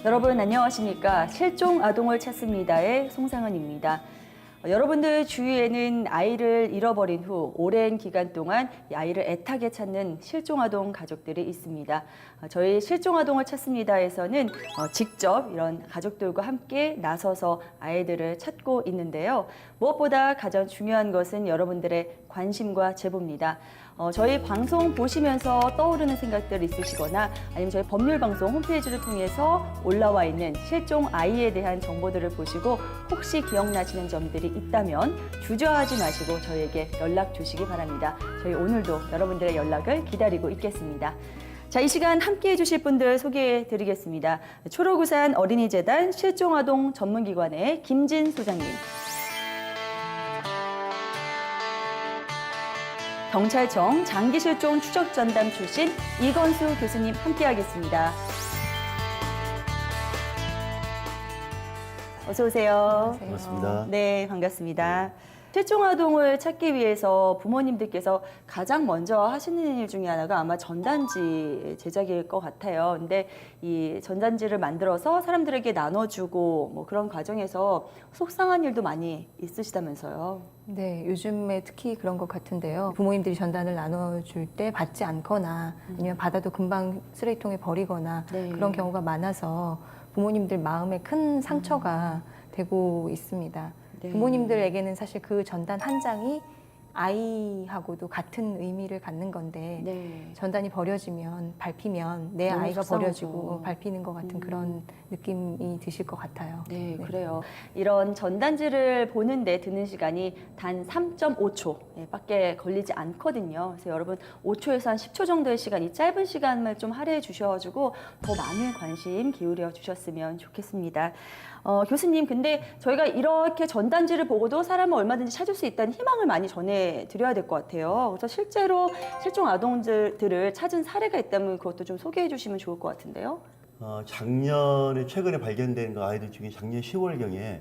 여러분 안녕하십니까? 실종 아동을 찾습니다의 송상은입니다. 여러분들 주위에는 아이를 잃어버린 후 오랜 기간 동안 이 아이를 애타게 찾는 실종아동 가족들이 있습니다. 저희 실종아동을 찾습니다에서는 직접 이런 가족들과 함께 나서서 아이들을 찾고 있는데요. 무엇보다 가장 중요한 것은 여러분들의 관심과 제보입니다. 저희 방송 보시면서 떠오르는 생각들 있으시거나 아니면 저희 법률방송 홈페이지를 통해서 올라와 있는 실종 아이에 대한 정보들을 보시고 혹시 기억나시는 점들이 있다면 주저하지 마시고 저희에게 연락 주시기 바랍니다. 저희 오늘도 여러분들의 연락을 기다리고 있겠습니다. 자, 이 시간 함께 해주실 분들 소개해 드리겠습니다. 초록우산 어린이재단 실종아동 전문기관의 김진 소장님. 경찰청 장기실종 추적전담 출신 이건수 교수님 함께하겠습니다. 어서 오세요. 반갑습니다. 네, 반갑습니다. 실종아동을 찾기 위해서 부모님들께서 가장 먼저 하시는 일 중에 하나가 아마 전단지 제작일 것 같아요. 근데 이 전단지를 만들어서 사람들에게 나눠주고 뭐 그런 과정에서 속상한 일도 많이 있으시다면서요. 네, 요즘에 특히 그런 것 같은데요. 부모님들이 전단을 나눠줄 때 받지 않거나 아니면 받아도 금방 쓰레기통에 버리거나 네. 그런 경우가 많아서 부모님들 마음에 큰 상처가 되고 있습니다. 네. 부모님들에게는 사실 그 전단 한 장이 아이하고도 같은 의미를 갖는 건데 네. 전단이 버려지면 밟히면 내 너무 아이가 속상하죠. 버려지고 밟히는 것 같은 그런 느낌이 드실 것 같아요. 네, 그래요. 이런 전단지를 보는데 드는 시간이 단 3.5초 밖에 걸리지 않거든요. 그래서 여러분 5초에서 한 10초 정도의 시간, 이 짧은 시간을 좀 할애해 주셔가지고 더 많은 관심 기울여 주셨으면 좋겠습니다. 교수님, 근데 저희가 이렇게 전단지를 보고도 사람을 얼마든지 찾을 수 있다는 희망을 많이 전해드려야 될 것 같아요. 그래서 실제로 실종 아동들을 찾은 사례가 있다면 그것도 좀 소개해 주시면 좋을 것 같은데요. 최근에 발견된 그 아이들 중에 작년 10월경에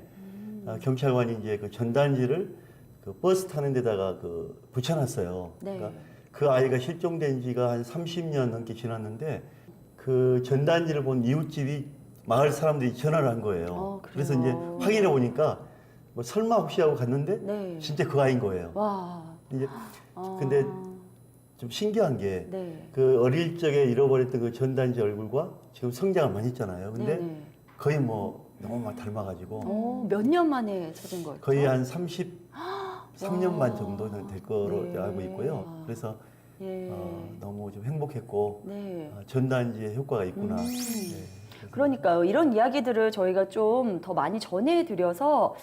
경찰관이 이제 그 전단지를 그 버스 타는 데다가 그 붙여놨어요. 네. 그러니까 그 아이가 실종된 지가 한 30년 넘게 지났는데 그 전단지를 본 이웃집이 마을 사람들이 전화를 한 거예요. 그래요? 그래서 이제 확인해 보니까 뭐 설마 혹시 하고 갔는데 네. 진짜 그 아이인 거예요. 와. 이제 근데 좀 신기한 게 네. 그 어릴 적에 잃어버렸던 그 전단지 얼굴과 지금 성장을 많이 했잖아요. 근데 네네. 거의 뭐 너무 막 닮아가지고 몇 년 만에 찾은 거였죠? 거의 한 33년 만 정도 될 거로 네. 알고 있고요. 그래서 예. 너무 좀 행복했고 네. 전단지에 효과가 있구나. 네. 그러니까요. 이런 이야기들을 저희가 좀 더 많이 전해드려서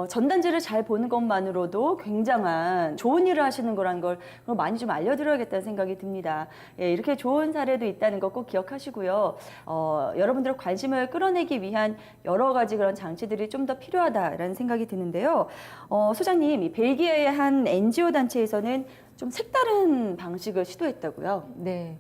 전단지를 잘 보는 것만으로도 굉장한 좋은 일을 하시는 거란 걸 많이 좀 알려드려야겠다는 생각이 듭니다. 예, 이렇게 좋은 사례도 있다는 거 꼭 기억하시고요. 여러분들의 관심을 끌어내기 위한 여러 가지 그런 장치들이 좀 더 필요하다라는 생각이 드는데요. 소장님, 이 벨기에의 한 NGO 단체에서는 좀 색다른 방식을 시도했다고요? 네.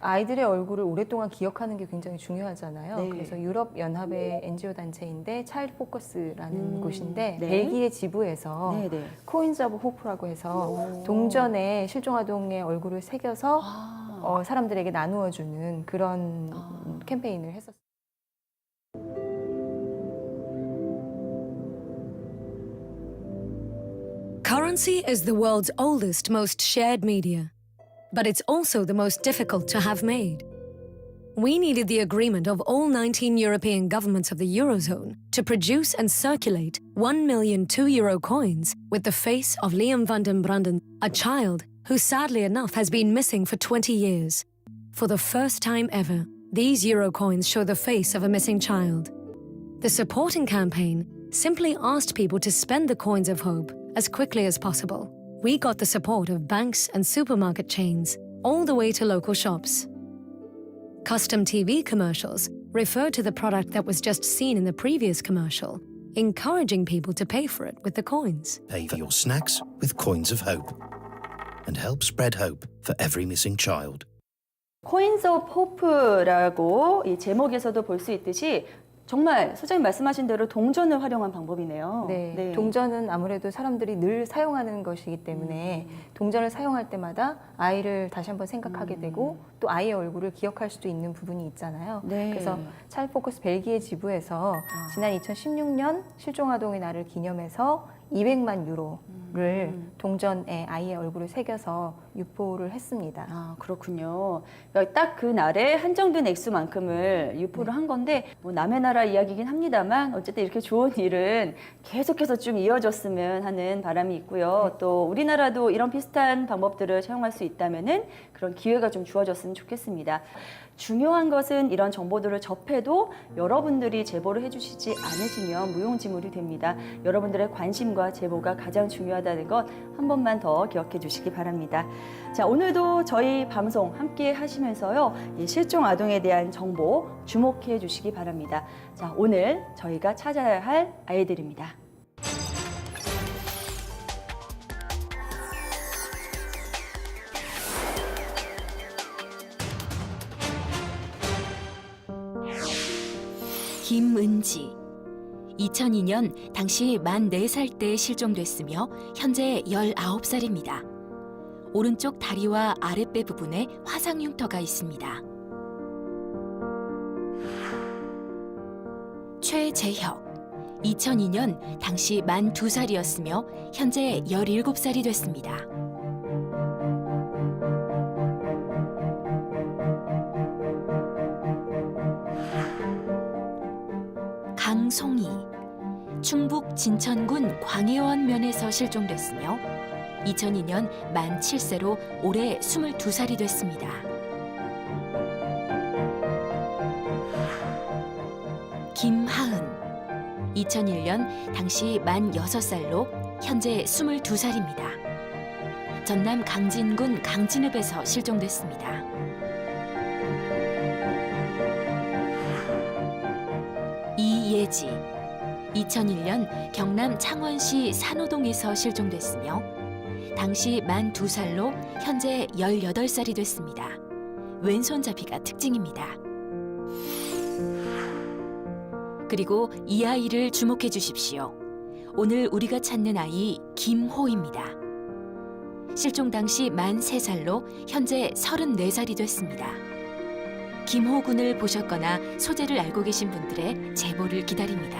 아이들의 얼굴을 오랫동안 기억하는 게 굉장히 중요하잖아요. 네. 그래서 유럽 연합의 NGO 단체인데 차일드 포커스라는 곳인데 네. 벨기에 지부에서 네네. 코인즈 오브 호프라고 해서 동전에 실종 아동의 얼굴을 새겨서 사람들에게 나누어 주는 그런 캠페인을 했었어요. Currency is the world's oldest, most shared media, but it's also the most difficult to have made. We needed the agreement of all 19 European governments of the Eurozone to produce and circulate 1 million €2 coins with the face of Liam van den Branden, a child who sadly enough has been missing for 20 years. For the first time ever, these euro coins show the face of a missing child. The supporting campaign simply asked people to spend the coins of hope as quickly as possible. We got the support of banks and supermarket chains, all the way to local shops. Custom TV commercials refer to the product that was just seen in the previous commercial, encouraging people to pay for it with the coins. Pay for your snacks with Coins of Hope and help spread hope for every missing child. 코인즈 오브 호프라고 이 제목에서도 볼 수 있듯이 정말 소장님 말씀하신 대로 동전을 활용한 방법이네요. 네, 동전은 아무래도 사람들이 늘 사용하는 것이기 때문에 동전을 사용할 때마다 아이를 다시 한번 생각하게 되고 또 아이의 얼굴을 기억할 수도 있는 부분이 있잖아요. 네. 그래서 찰 포커스 벨기에 지부에서 지난 2016년 실종아동의 날을 기념해서 200만 유로를 동전에 아이의 얼굴을 새겨서 유포를 했습니다. 아, 그렇군요. 그러니까 딱 그 날에 한정된 액수만큼을 유포를 한 건데, 뭐 남의 나라 이야기긴 합니다만, 어쨌든 이렇게 좋은 일은 계속해서 좀 이어졌으면 하는 바람이 있고요. 또 우리나라도 이런 비슷한 방법들을 사용할 수 있다면은 그런 기회가 좀 주어졌으면 좋겠습니다. 중요한 것은 이런 정보들을 접해도 여러분들이 제보를 해주시지 않으시면 무용지물이 됩니다. 여러분들의 관심과 제보가 가장 중요하다는 것 한 번만 더 기억해 주시기 바랍니다. 자, 오늘도 저희 방송 함께 하시면서요, 이 실종 아동에 대한 정보 주목해 주시기 바랍니다. 자, 오늘 저희가 찾아야 할 아이들입니다. 김은지. 2002년 당시 만 4살 때 실종됐으며 현재 19살입니다. 오른쪽 다리와 아랫배 부분에 화상 흉터가 있습니다. 최재혁. 2002년 당시 만 2살이었으며 현재 17살이 됐습니다. 강송희. 충북 진천군 광해원 면에서 실종됐으며 2002년 만 7세로 올해 22살이 됐습니다. 김하은. 2001년 당시 만 6살로 현재 22살입니다. 전남 강진군 강진읍에서 실종됐습니다. 이예지. 2001년 경남 창원시 산호동에서 실종됐으며 당시 만 2살로 현재 18살이 됐습니다. 왼손잡이가 특징입니다. 그리고 이 아이를 주목해 주십시오. 오늘 우리가 찾는 아이 김호입니다. 실종 당시 만 3살로 현재 34살이 됐습니다. 김호 군을 보셨거나 소재를 알고 계신 분들의 제보를 기다립니다.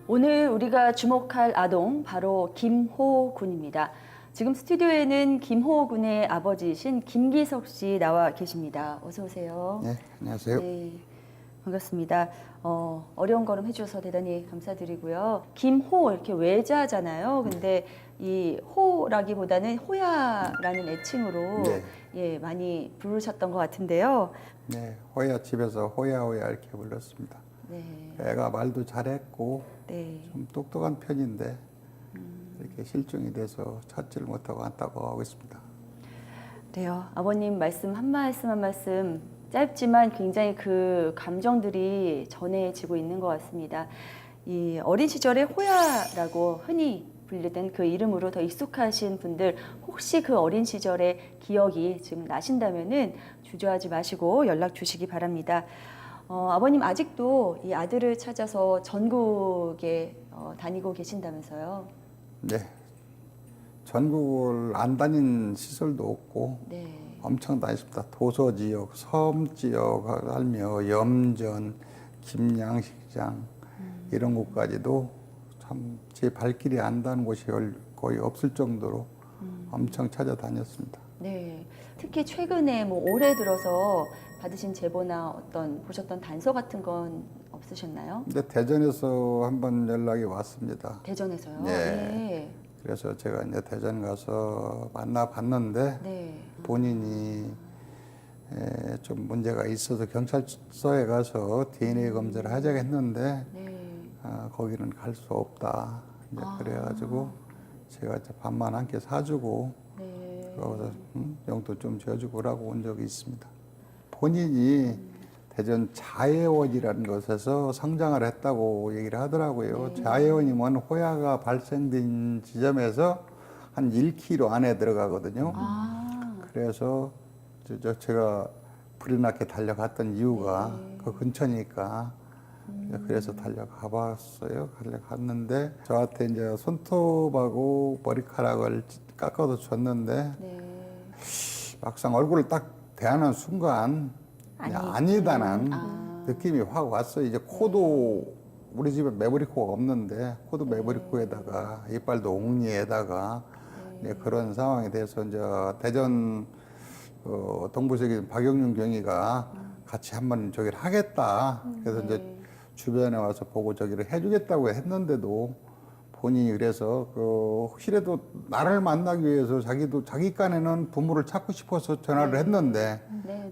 오늘 우리가 주목할 아동 바로 김호 군입니다. 지금 스튜디오에는 김호 군의 아버지이신 김기석 씨 나와 계십니다. 어서 오세요. 네, 안녕하세요. 네, 반갑습니다. 어려운 걸음 해주셔서 대단히 감사드리고요. 김호 이렇게 외자잖아요. 근데 이 호라기보다는 호야라는 애칭으로 네. 예, 많이 부르셨던 것 같은데요. 네, 호야 집에서 호야 이렇게 불렀습니다. 네, 애가 말도 잘했고 네. 좀 똑똑한 편인데 이렇게 실종이 돼서 찾지를 못하고 안타고 하고 있습니다. 그래요. 아버님 말씀 한 말씀 한 말씀 짧지만 굉장히 그 감정들이 전해지고 있는 것 같습니다. 이 어린 시절에 호야라고 흔히 불리던 그 이름으로 더 익숙하신 분들 혹시 그 어린 시절의 기억이 지금 나신다면은 주저하지 마시고 연락 주시기 바랍니다. 아버님 아직도 이 아들을 찾아서 전국에 다니고 계신다면서요? 네, 전국을 안 다닌 시설도 없고 네. 엄청 다녔습니다. 도서 지역, 섬 지역 하며 염전, 김양식장 이런 곳까지도 참 제 발길이 안 닿는 곳이 거의 없을 정도로 엄청 찾아다녔습니다. 네. 특히 최근에 뭐 올해 들어서 받으신 제보나 어떤 보셨던 단서 같은 건 없으셨나요? 근데 대전에서 한번 연락이 왔습니다. 대전에서요? 네. 네. 그래서 제가 이제 대전 가서 만나봤는데 네. 본인이 좀 문제가 있어서 경찰서에 가서 DNA 검사를 하자고 했는데 네. 거기는 갈 수 없다. 이제 그래가지고 제가 이제 밥만 한 끼 사주고 네. 거기서 용돈 좀 줘주고 라고 온 적이 있습니다. 본인이 대전 자해원이라는 곳에서 성장을 했다고 얘기를 하더라고요. 자해원이면 호야가 발생된 지점에서 한 1km 안에 들어가거든요. 그래서 제가 불이 나게 달려갔던 이유가 그 근처니까 그래서 달려가 봤어요. 달려갔는데 저한테 이제 손톱하고 머리카락을 깎아서 줬는데 막상 얼굴을 딱 대하는 순간 아니다는 느낌이 확 왔어요. 이제 코도 우리 집에 매부리코가 없는데 코도 매부리코에다가 이빨도 옥리에다가 그런 상황이 돼서 이제 대전 동부색인 박영윤 경위가 같이 한번 저기를 하겠다. 그래서 이제 주변에 와서 보고 저기를 해주겠다고 했는데도 본인이 그래서 혹시라도 나를 만나기 위해서 자기도 자기 깐에는 부모를 찾고 싶어서 전화를 했는데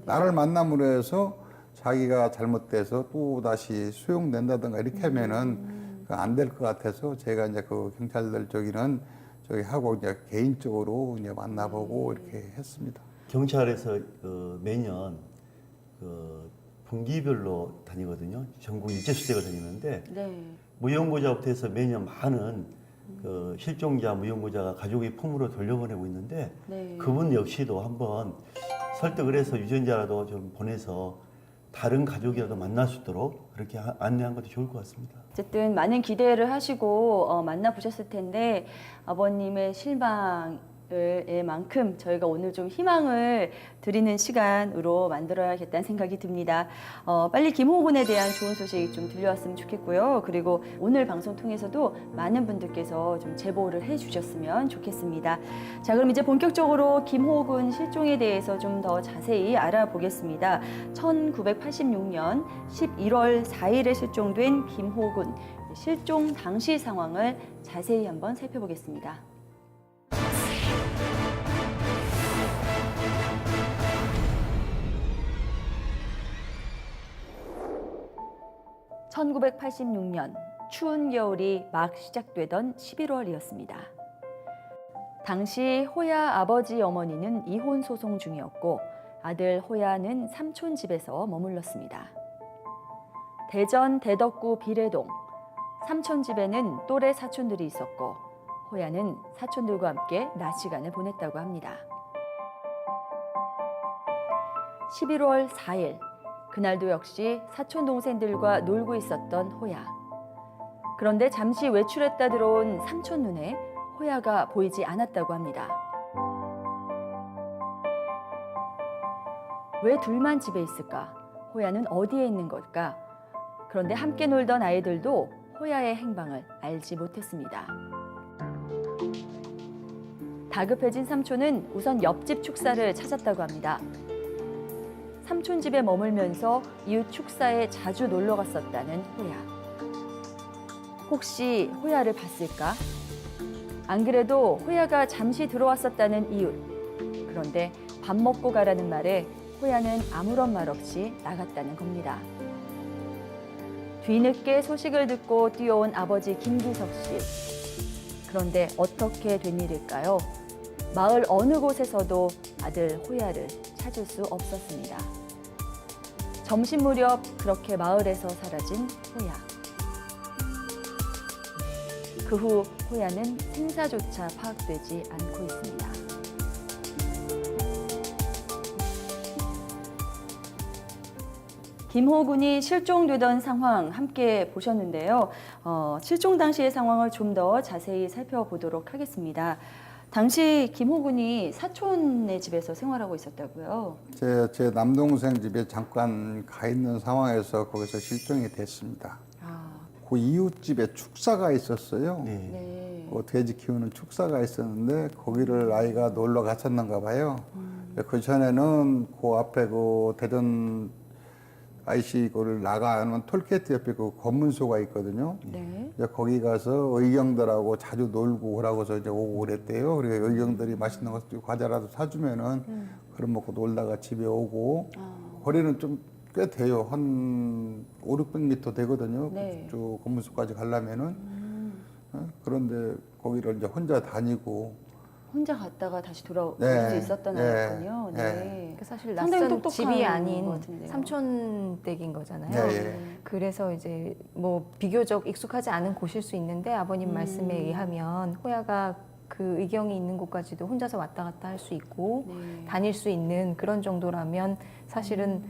나를 만남으로 해서 자기가 잘못돼서 또 다시 수용된다든가 이렇게 하면은 안 될 것 같아서 제가 이제 그 경찰들 저기는 저기 하고 이제 개인적으로 이제 만나보고 이렇게 했습니다. 경찰에서 매년 분기별로 다니거든요. 전국 일제수색을 다니는데 무용고자부터 해서 매년 많은 실종자, 무용고자가 가족의 품으로 돌려보내고 있는데 그분 역시도 한번 설득을 해서 유전자라도 좀 보내서 다른 가족이라도 만날 수 있도록 그렇게 안내한 것도 좋을 것 같습니다. 어쨌든 많은 기대를 하시고 만나보셨을 텐데 아버님의 실망 만큼 저희가 오늘 좀 희망을 드리는 시간으로 만들어야겠다는 생각이 듭니다. 빨리 김호군에 대한 좋은 소식 좀 들려왔으면 좋겠고요. 그리고 오늘 방송 통해서도 많은 분들께서 좀 제보를 해주셨으면 좋겠습니다. 자, 그럼 이제 본격적으로 김호군 실종에 대해서 좀 더 자세히 알아보겠습니다. 1986년 11월 4일에 실종된 김호군 실종 당시 상황을 자세히 한번 살펴보겠습니다. 1986년 추운 겨울이 막 시작되던 11월이었습니다. 당시 호야 아버지 어머니는 이혼 소송 중이었고 아들 호야는 삼촌 집에서 머물렀습니다. 대전 대덕구 비례동 삼촌 집에는 또래 사촌들이 있었고 호야는 사촌들과 함께 낮 시간을 보냈다고 합니다. 11월 4일 그날도 역시 사촌 동생들과 놀고 있었던 호야. 그런데 잠시 외출했다 들어온 삼촌 눈에 호야가 보이지 않았다고 합니다. 왜 둘만 집에 있을까? 호야는 어디에 있는 걸까? 그런데 함께 놀던 아이들도 호야의 행방을 알지 못했습니다. 다급해진 삼촌은 우선 옆집 축사를 찾았다고 합니다. 삼촌 집에 머물면서 이웃 축사에 자주 놀러 갔었다는 호야. 혹시 호야를 봤을까? 안 그래도 호야가 잠시 들어왔었다는 이웃. 그런데 밥 먹고 가라는 말에 호야는 아무런 말 없이 나갔다는 겁니다. 뒤늦게 소식을 듣고 뛰어온 아버지 김기석 씨. 그런데 어떻게 된 일일까요? 마을 어느 곳에서도 아들 호야를 찾을 수 없었습니다. 점심 무렵 그렇게 마을에서 사라진 호야. 그 후 호야는 생사조차 파악되지 않고 있습니다. 김호군이 실종되던 상황 함께 보셨는데요. 실종 당시의 상황을 좀 더 자세히 살펴보도록 하겠습니다. 당시 김호군이 사촌의 집에서 생활하고 있었다고요? 제 남동생 집에 잠깐 가 있는 상황에서 거기서 실종이 됐습니다. 그 이웃집에 축사가 있었어요. 네. 그 돼지 키우는 축사가 있었는데 거기를 아이가 놀러 갔었는가 봐요. 그 전에는 그 앞에 그 대전 IC 거를 나가는 톨게이트 옆에 그 검문소가 있거든요. 네. 이제 거기 가서 의경들하고 자주 놀고 그러고서 이제 오고 그랬대요. 그러니까 의경들이 맛있는 거 과자라도 사주면은 그럼 먹고 놀다가 집에 오고 거리는 좀 꽤 돼요. 한 500~600m 되거든요. 네. 쭉 검문소까지 가려면은. 그런데 거기를 이제 혼자 다니고 혼자 갔다가 다시 돌아올 네. 수 있었던 네. 아이였군요. 네. 네. 그 사실 상당히 낯선 똑똑한 집이 것 아닌 같은데요. 삼촌 댁인 거잖아요. 네, 예. 그래서 이제 뭐 비교적 익숙하지 않은 곳일 수 있는데 아버님 말씀에 의하면 호야가 그 의경이 있는 곳까지도 혼자서 왔다 갔다 할 수 있고 네. 다닐 수 있는 그런 정도라면 사실은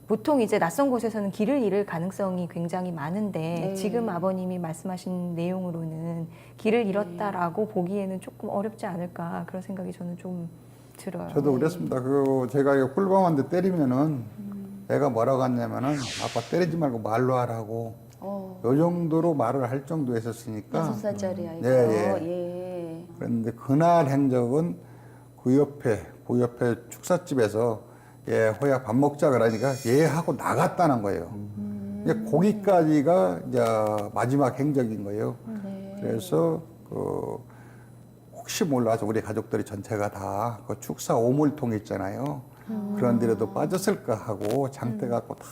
보통 이제 낯선 곳에서는 길을 잃을 가능성이 굉장히 많은데 네. 지금 아버님이 말씀하신 내용으로는 길을 잃었다라고 보기에는 조금 어렵지 않을까 그런 생각이 저는 좀 들어요. 저도 그랬습니다. 그 제가 이거 꿀밤한테 때리면은 애가 뭐라고 했냐면은 아빠 때리지 말고 말로 하라고 요 정도로 말을 할 정도였었으니까 6살짜리 아이가. 예, 예. 그런데 그날 행적은 그 옆에 축사집에서 얘 호야 밥 먹자 그러니까 얘 하고 나갔다는 거예요. 이제 거기까지가 이제 마지막 행적인 거예요. 그래서 그 혹시 몰라서 우리 가족들이 전체가 다 그 축사 오물통 있잖아요. 그런 데라도 빠졌을까 하고 장대 갖고 다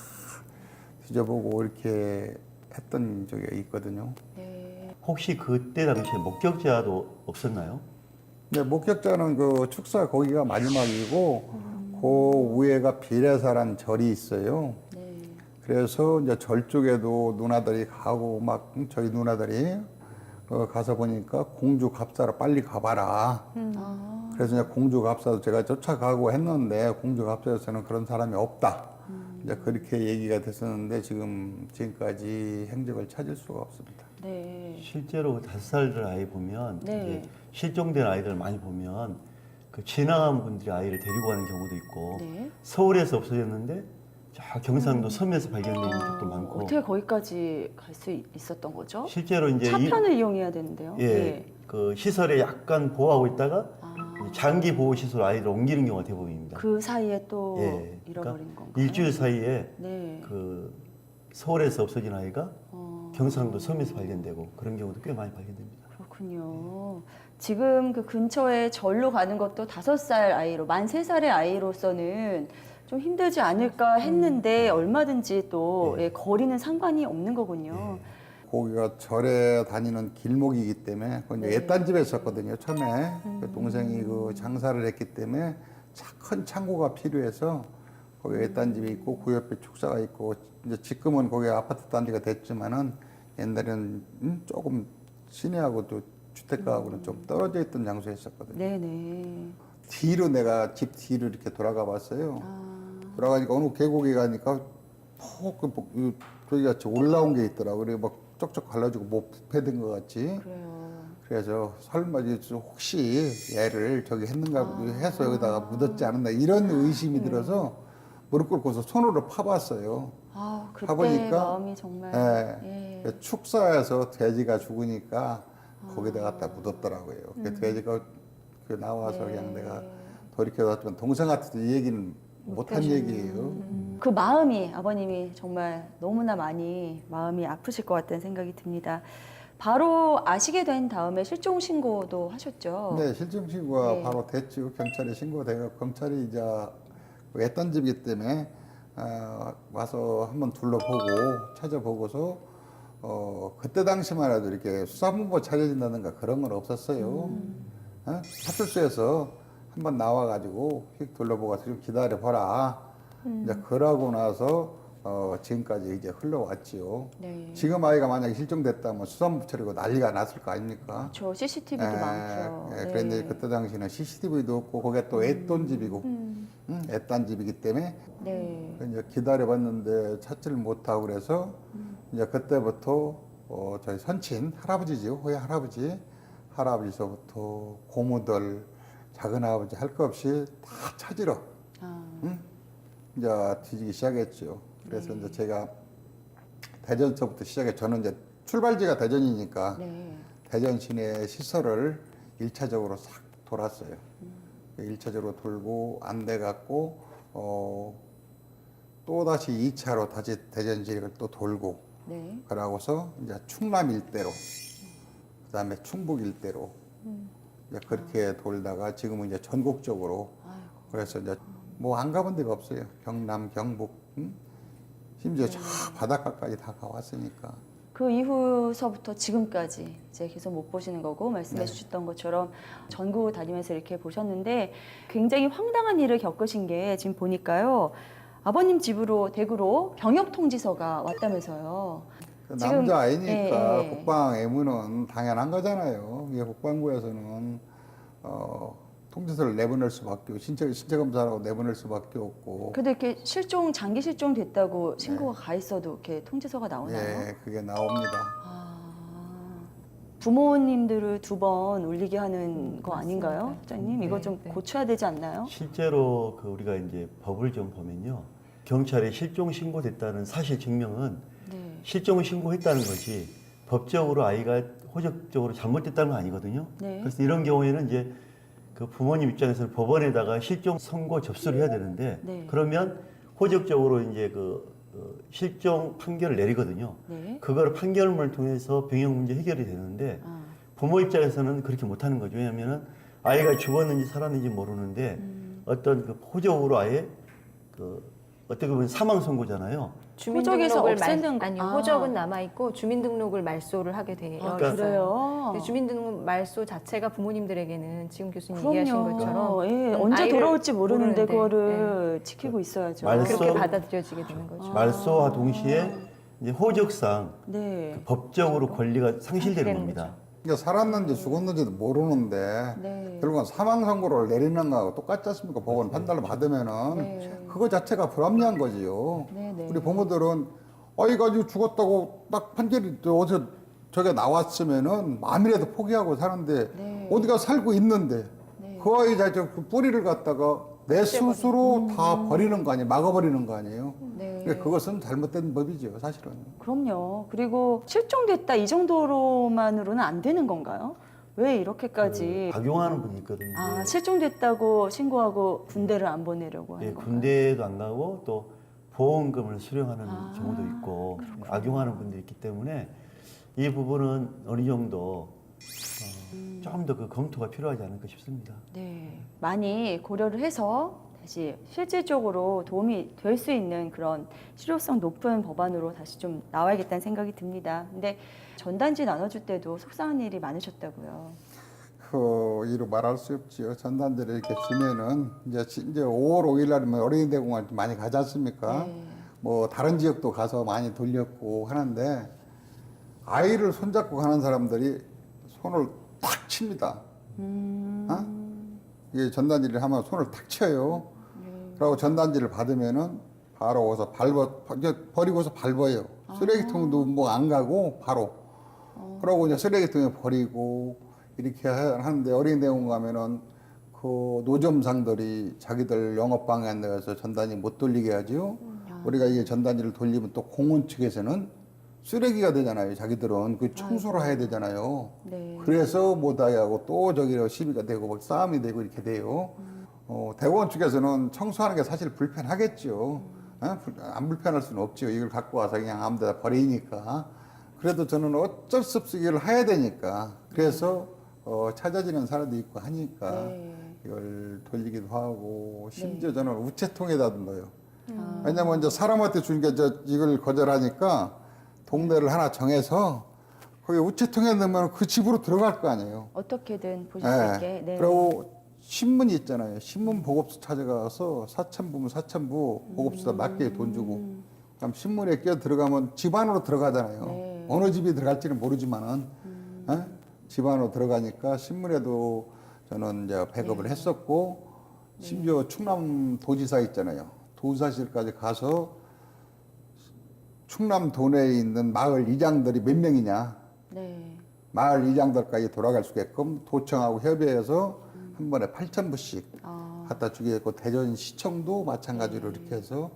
뒤져보고 이렇게 했던 적이 있거든요. 혹시 그때 당시에 목격자도 없었나요? 네, 목격자는 그 축사 거기가 마지막이고 그 위에가 비례사란 절이 있어요. 그래서 이제 절 쪽에도 누나들이 가고 막 저희 누나들이 가서 보니까 공주 갑사로 빨리 가봐라. 그래서 이제 공주 갑사도 제가 쫓아가고 했는데 공주 갑사에서는 그런 사람이 없다. 이제 그렇게 얘기가 됐었는데 지금까지 행적을 찾을 수가 없습니다. 네. 실제로 5살 아이 보면 네. 이제 실종된 아이들 많이 보면 그 지나간 분들이 아이를 데리고 가는 경우도 있고 네. 서울에서 없어졌는데 저 경상도 섬에서 발견되는 것도 많고 어떻게 거기까지 갈 수 있었던 거죠? 실제로 이제 차편을 이용해야 되는데요. 예, 그 시설에 약간 보호하고 있다가 장기 보호 시설 아이를 옮기는 경우가 대부분입니다. 그 사이에 또 예, 잃어버린 건가요? 일주일 사이에 네. 그 서울에서 없어진 아이가 경상도 섬에서 발견되고 그런 경우도 꽤 많이 발견됩니다. 그렇군요. 지금 그 근처에 절로 가는 것도 5살 아이로, 만 3살의 아이로서는 좀 힘들지 않을까 했는데 얼마든지 또 예, 거리는 상관이 없는 거군요. 거기가 절에 다니는 길목이기 때문에 그건 이제 옛단 집에 있었거든요. 처음에 그 동생이 그 장사를 했기 때문에 큰 창고가 필요해서 거기 옛단 집이 있고 그 옆에 축사가 있고 이제 지금은 거기 아파트 단지가 됐지만은 옛날에는 조금 시내하고 또 주택가하고는 좀 떨어져 있던 장소에 있었거든요. 네네. 뒤로 내가 집 뒤로 이렇게 돌아가 봤어요. 돌아가니까 어느 계곡에 가니까 저기 같이 올라온 게 있더라고. 그래 막 쪽쪽 갈라지고 뭐 부패된 것 같이. 그래요. 그래서 설마 혹시 얘를 저기 했는가 해서 여기다가 묻었지 않았나 이런 의심이 들어서 무릎 꿇고서 손으로 파봤어요. 아, 그때 파보니까 마음이 정말. 예, 축사에서 돼지가 죽으니까 거기다 갖다 묻었더라고요. 그 돼지가 그 나와서 그냥 내가 돌이켜봤지만 동생한테도 이 얘기는 못한 얘기예요. 그 마음이 아버님이 정말 너무나 많이 마음이 아프실 것 같다는 생각이 듭니다. 바로 아시게 된 다음에 실종 신고도 하셨죠? 네, 실종 신고가 네. 바로 됐죠. 경찰에 신고돼가 검찰이 이제 했던 집이기 때문에 와서 한번 둘러보고 찾아보고서 그때 당시만 해도 이렇게 수사본부 차려진다든가 그런 건 없었어요. 파출소에서 한번 나와가지고 휙 둘러보고 좀 기다려봐라. 이제 그러고 나서 지금까지 이제 흘러왔지요. 네. 지금 아이가 만약에 실종됐다면 수사본부 차리고 난리가 났을 거 아닙니까? 저 CCTV도 많고요. 예, 그런데 그때 당시는 CCTV도 없고 거기가 또 앳돈 집이고 앳단 집이기 때문에 네. 이제 기다려봤는데 찾지를 못하고 그래서 이제 그때부터 저희 선친 할아버지죠, 호야 할아버지서부터 고모들 작은 아버지 할 것 없이 다 찾으러 이제 뒤지기 시작했죠. 그래서 이제 제가 대전서부터 시작해 저는 이제 출발지가 대전이니까 네. 대전 시내 시설을 1차적으로 싹 돌았어요. 1차적으로 돌고 안 돼갖고 또 다시 2차로 다시 대전 지역을 또 돌고 네. 그러고서 이제 충남 일대로 그다음에 충북 일대로 이제 그렇게 돌다가 지금은 이제 전국적으로 그래서 이제 뭐 안 가본 데가 없어요. 경남, 경북, 심지어 저 바닷가까지 다 가왔으니까. 그 이후서부터 지금까지 이제 계속 못 보시는 거고 말씀해 주셨던 것처럼 전국 다니면서 이렇게 보셨는데 굉장히 황당한 일을 겪으신 게 지금 보니까요. 아버님 집으로 대구로 병역 통지서가 왔다면서요. 지금, 남자 아이니까 예, 예. 국방 의무는 당연한 거잖아요. 이게 국방부에서는 통지서를 내보낼 수밖에 없고 신체 검사라고 내보낼 수밖에 없고. 근데 이렇게 장기 실종 됐다고 신고가 가 있어도 이렇게 통지서가 나오나요? 예, 그게 나옵니다. 아, 부모님들을 2번 울리게 하는 거 아닌가요, 부장님? 이거 네, 좀 네. 고쳐야 되지 않나요? 실제로 그 우리가 이제 법을 좀 보면요. 경찰에 실종 신고됐다는 사실 증명은 네. 실종을 신고했다는 거지 법적으로 아이가 호적적으로 잘못됐다는 건 아니거든요. 네. 그래서 이런 경우에는 이제 그 부모님 입장에서는 법원에다가 실종 선고 접수를 해야 되는데 네. 그러면 호적적으로 이제 실종 판결을 내리거든요. 네. 그걸 판결문을 통해서 병역 문제 해결이 되는데 아, 부모 입장에서는 그렇게 못하는 거죠. 왜냐하면 아이가 죽었는지 살았는지 모르는데 어떤 그 호적으로 아예 어떻게 보면 사망 선고잖아요. 호적에서 없애는 거- 아니요, 아. 호적은 남아 있고 주민등록을 말소를 하게 되어 아, 있어요. 그래요? 근데 주민등록 말소 자체가 부모님들에게는 지금 교수님 얘기하신 그럼요. 것처럼 예, 언제 아이를 돌아올지 모르는데 모르는데, 그거를 지키고 있어야죠. 말소- 그렇게 받아들여지게 되는 거죠. 말소와 동시에 이제 호적상 네. 법적으로 권리가 상실되는 상실되는 겁니다. 그러니까 살았는지 죽었는지도 모르는데 네. 결국은 사망 선고를 내리는 거하고 똑같지 않습니까? 법원 판단을 받으면은 네. 그거 자체가 불합리한 거지요. 네, 네. 우리 부모들은 아이가 지금 죽었다고 딱 판결이 어디서 저게 나왔으면은 마음이라도 포기하고 사는데 네. 어디가 살고 있는데 네. 그 아이 자체 그 뿌리를 갖다가 내 스스로 다 버리는 거 아니에요? 막아버리는 거 아니에요? 네. 근데 그것은 잘못된 법이죠, 사실은. 그럼요. 그리고 실종됐다 이 정도로만으로는 안 되는 건가요? 왜 이렇게까지 악용하는 분이 있거든요. 아, 실종됐다고 신고하고 군대를 안 보내려고 하는 예, 건가요? 군대도 안 가고 또 보험금을 수령하는 아, 경우도 있고 악용하는 분들이 있기 때문에 이 부분은 어느 정도 좀 더 그 검토가 필요하지 않을까 싶습니다. 네, 많이 고려를 해서 다시 실질적으로 도움이 될 수 있는 그런 실효성 높은 법안으로 다시 좀 나와야겠다는 생각이 듭니다. 근데 전단지 나눠줄 때도 속상한 일이 많으셨다고요. 이루 말할 수 없지요. 전단지를 이렇게 주면은 이제 5월 5일 날이면 어린이 대공원 많이 가지 않습니까? 네. 뭐 다른 지역도 가서 많이 돌렸고 하는데 아이를 손잡고 가는 사람들이 손을 탁 칩니다. 이게 전단지를 하면 손을 탁 쳐요. 그리고 전단지를 받으면은 바로 와서 버리고서 밟아요. 쓰레기통도 뭐 안 가고 바로. 그러고 이제 쓰레기통에 버리고 이렇게 하는데 어린이 대공원 가면은 그 노점상들이 자기들 영업 방해한 데서 전단지 못 돌리게 하죠. 우리가 이게 전단지를 돌리면 또 공원 측에서는 쓰레기가 되잖아요. 자기들은 그 청소를 해야 되잖아요. 네. 그래서 못하게 하고 또 저기로 시비가 되고 막 싸움이 되고 이렇게 돼요. 대공원 측에서는 청소하는 게 사실 불편하겠죠. 안 불편할 수는 없죠. 이걸 갖고 와서 그냥 아무 데다 버리니까. 그래도 저는 어쩔 수 없이 이걸 해야 되니까. 그래서 찾아지는 사람도 있고 하니까 네. 이걸 돌리기도 하고 심지어 저는 우체통에다 넣어요. 왜냐면 이제 사람한테 주니까 이걸 거절하니까 동네를 하나 정해서 거기 우체통에 넣으면 그 집으로 들어갈 거 아니에요. 어떻게든 보실 수 있게. 네. 그리고 신문이 있잖아요. 신문 보급소 찾아가서 사천부면 사천부 보급소다 맞게 돈 주고 그럼 신문에 끼어 들어가면 집 안으로 들어가잖아요. 네. 어느 집이 들어갈지는 모르지만은 집 안으로 들어가니까 신문에도 저는 이제 배급을 했었고 심지어 충남 도지사 있잖아요. 도지사실까지 가서 충남 도내에 있는 마을 이장들이 몇 명이냐. 네. 마을 이장들까지 돌아갈 수 있게끔 도청하고 협의해서 한 번에 8,000부씩 갖다 주겠고 대전시청도 마찬가지로 이렇게 해서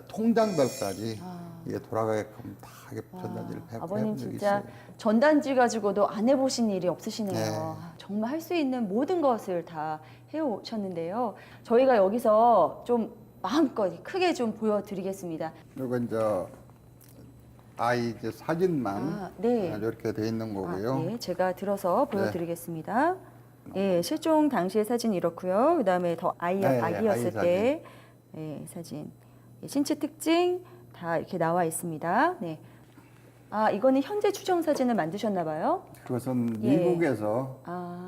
통장들까지 이게 돌아가게끔 다 이게 전단지를 배포해 아버님 본 적이 진짜 있어요. 전단지 가지고도 안 해보신 일이 없으시네요. 네. 정말 할 수 있는 모든 것을 다 해오셨는데요. 저희가 여기서 좀 마음껏 크게 좀 보여드리겠습니다. 그리고 이제 아이 이제 사진만 아, 네. 이렇게 돼 있는 거고요. 네, 제가 들어서 보여드리겠습니다. 예, 실종 당시의 사진 이렇고요. 그다음에 더 아기였을 아이 때 사진. 예, 신체 특징 다 이렇게 나와 있습니다. 네. 아, 이거는 현재 추정 사진을 만드셨나 봐요. 그것은 예. 미국에서 아.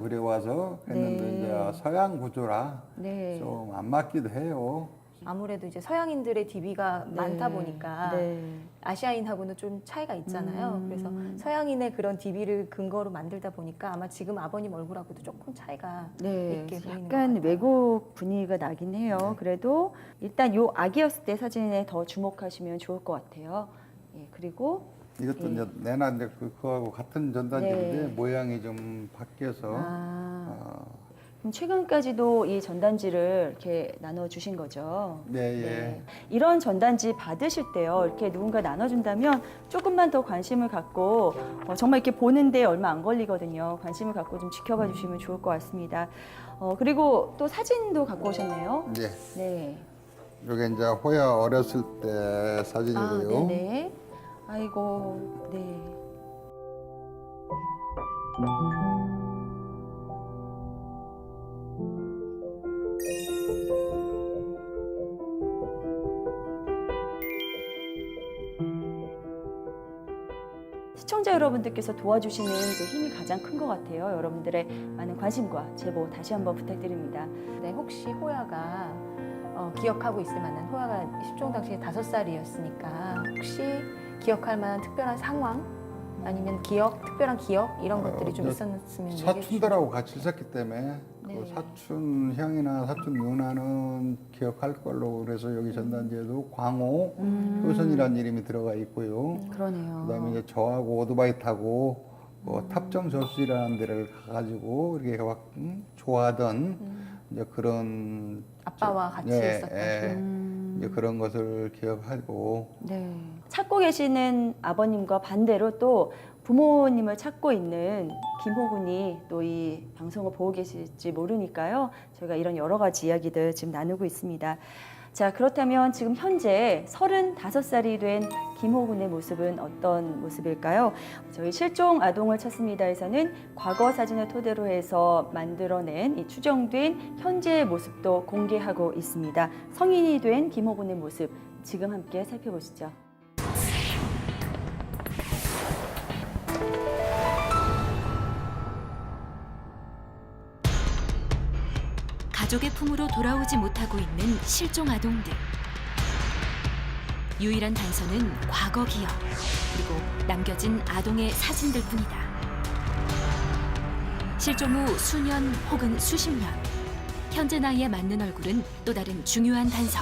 그려와서 했는데 네. 이제 서양 구조라 네. 좀 안 맞기도 해요. 아무래도 이제 서양인들의 DB가 많다 보니까 네. 아시아인하고는 좀 차이가 있잖아요. 그래서 서양인의 그런 DB를 근거로 만들다 보니까 아마 지금 아버님 얼굴하고도 조금 차이가 네, 있게 보이는 것 약간 같아요. 외국 분위기가 나긴 해요. 그래도 일단 요 아기였을 때 사진에 더 주목하시면 좋을 것 같아요. 예, 그리고 이것도 예. 이제 내나 이제 그거하고 같은 전단지인데 네. 모양이 좀 바뀌어서 그럼 최근까지도 이 전단지를 이렇게 나눠 주신 거죠? 예. 이런 전단지 받으실 때요, 이렇게 누군가 나눠준다면 조금만 더 관심을 갖고 정말 이렇게 보는데 얼마 안 걸리거든요. 관심을 갖고 좀 지켜봐 주시면 좋을 것 같습니다. 그리고 또 사진도 갖고 오셨네요. 예. 네. 이게 이제 호야 어렸을 때 사진이고요. 네네. 아이고, 네. 시청자 여러분들께서 도와주시는 그 힘이 가장 큰 것 같아요. 여러분들의 많은 관심과 제보 다시 한번 부탁드립니다. 네, 혹시 호야가 기억하고 있을 만한, 호야가 실종 당시에 5살이었으니까 혹시 기억할 만한 특별한 상황 아니면 특별한 기억 이런 것들이 좀 있었으면 얘기해 주시죠. 사촌들하고 같이 있었기 때문에 네. 그 사촌 형이나 사촌 누나는 기억할 걸로 그래서 여기 전단지에도 광호 효선이라는 이름이 들어가 있고요. 그러네요. 그다음에 이제 저하고 오토바이 타고 탑정 저수지라는 데를 가가지고 이렇게 막 좋아하던 이제 그런 아빠와 같이 있었던 이제 그런 것을 기억하고 네. 찾고 계시는 아버님과 반대로 또 부모님을 찾고 있는 김호군이 또 이 방송을 보고 계실지 모르니까요. 저희가 이런 여러 가지 이야기들 지금 나누고 있습니다. 자, 그렇다면 지금 현재 35살이 된 김호군의 모습은 어떤 모습일까요? 저희 실종 아동을 찾습니다에서는 과거 사진을 토대로 해서 만들어낸 이 추정된 현재의 모습도 공개하고 있습니다. 성인이 된 김호군의 모습 지금 함께 살펴보시죠. 가족의 품으로 돌아오지 못하고 있는 실종 아동들. 유일한 단서는 과거 기억, 그리고 남겨진 아동의 사진들 뿐이다. 실종 후 수년 혹은 수십 년, 현재 나이에 맞는 얼굴은 또 다른 중요한 단서.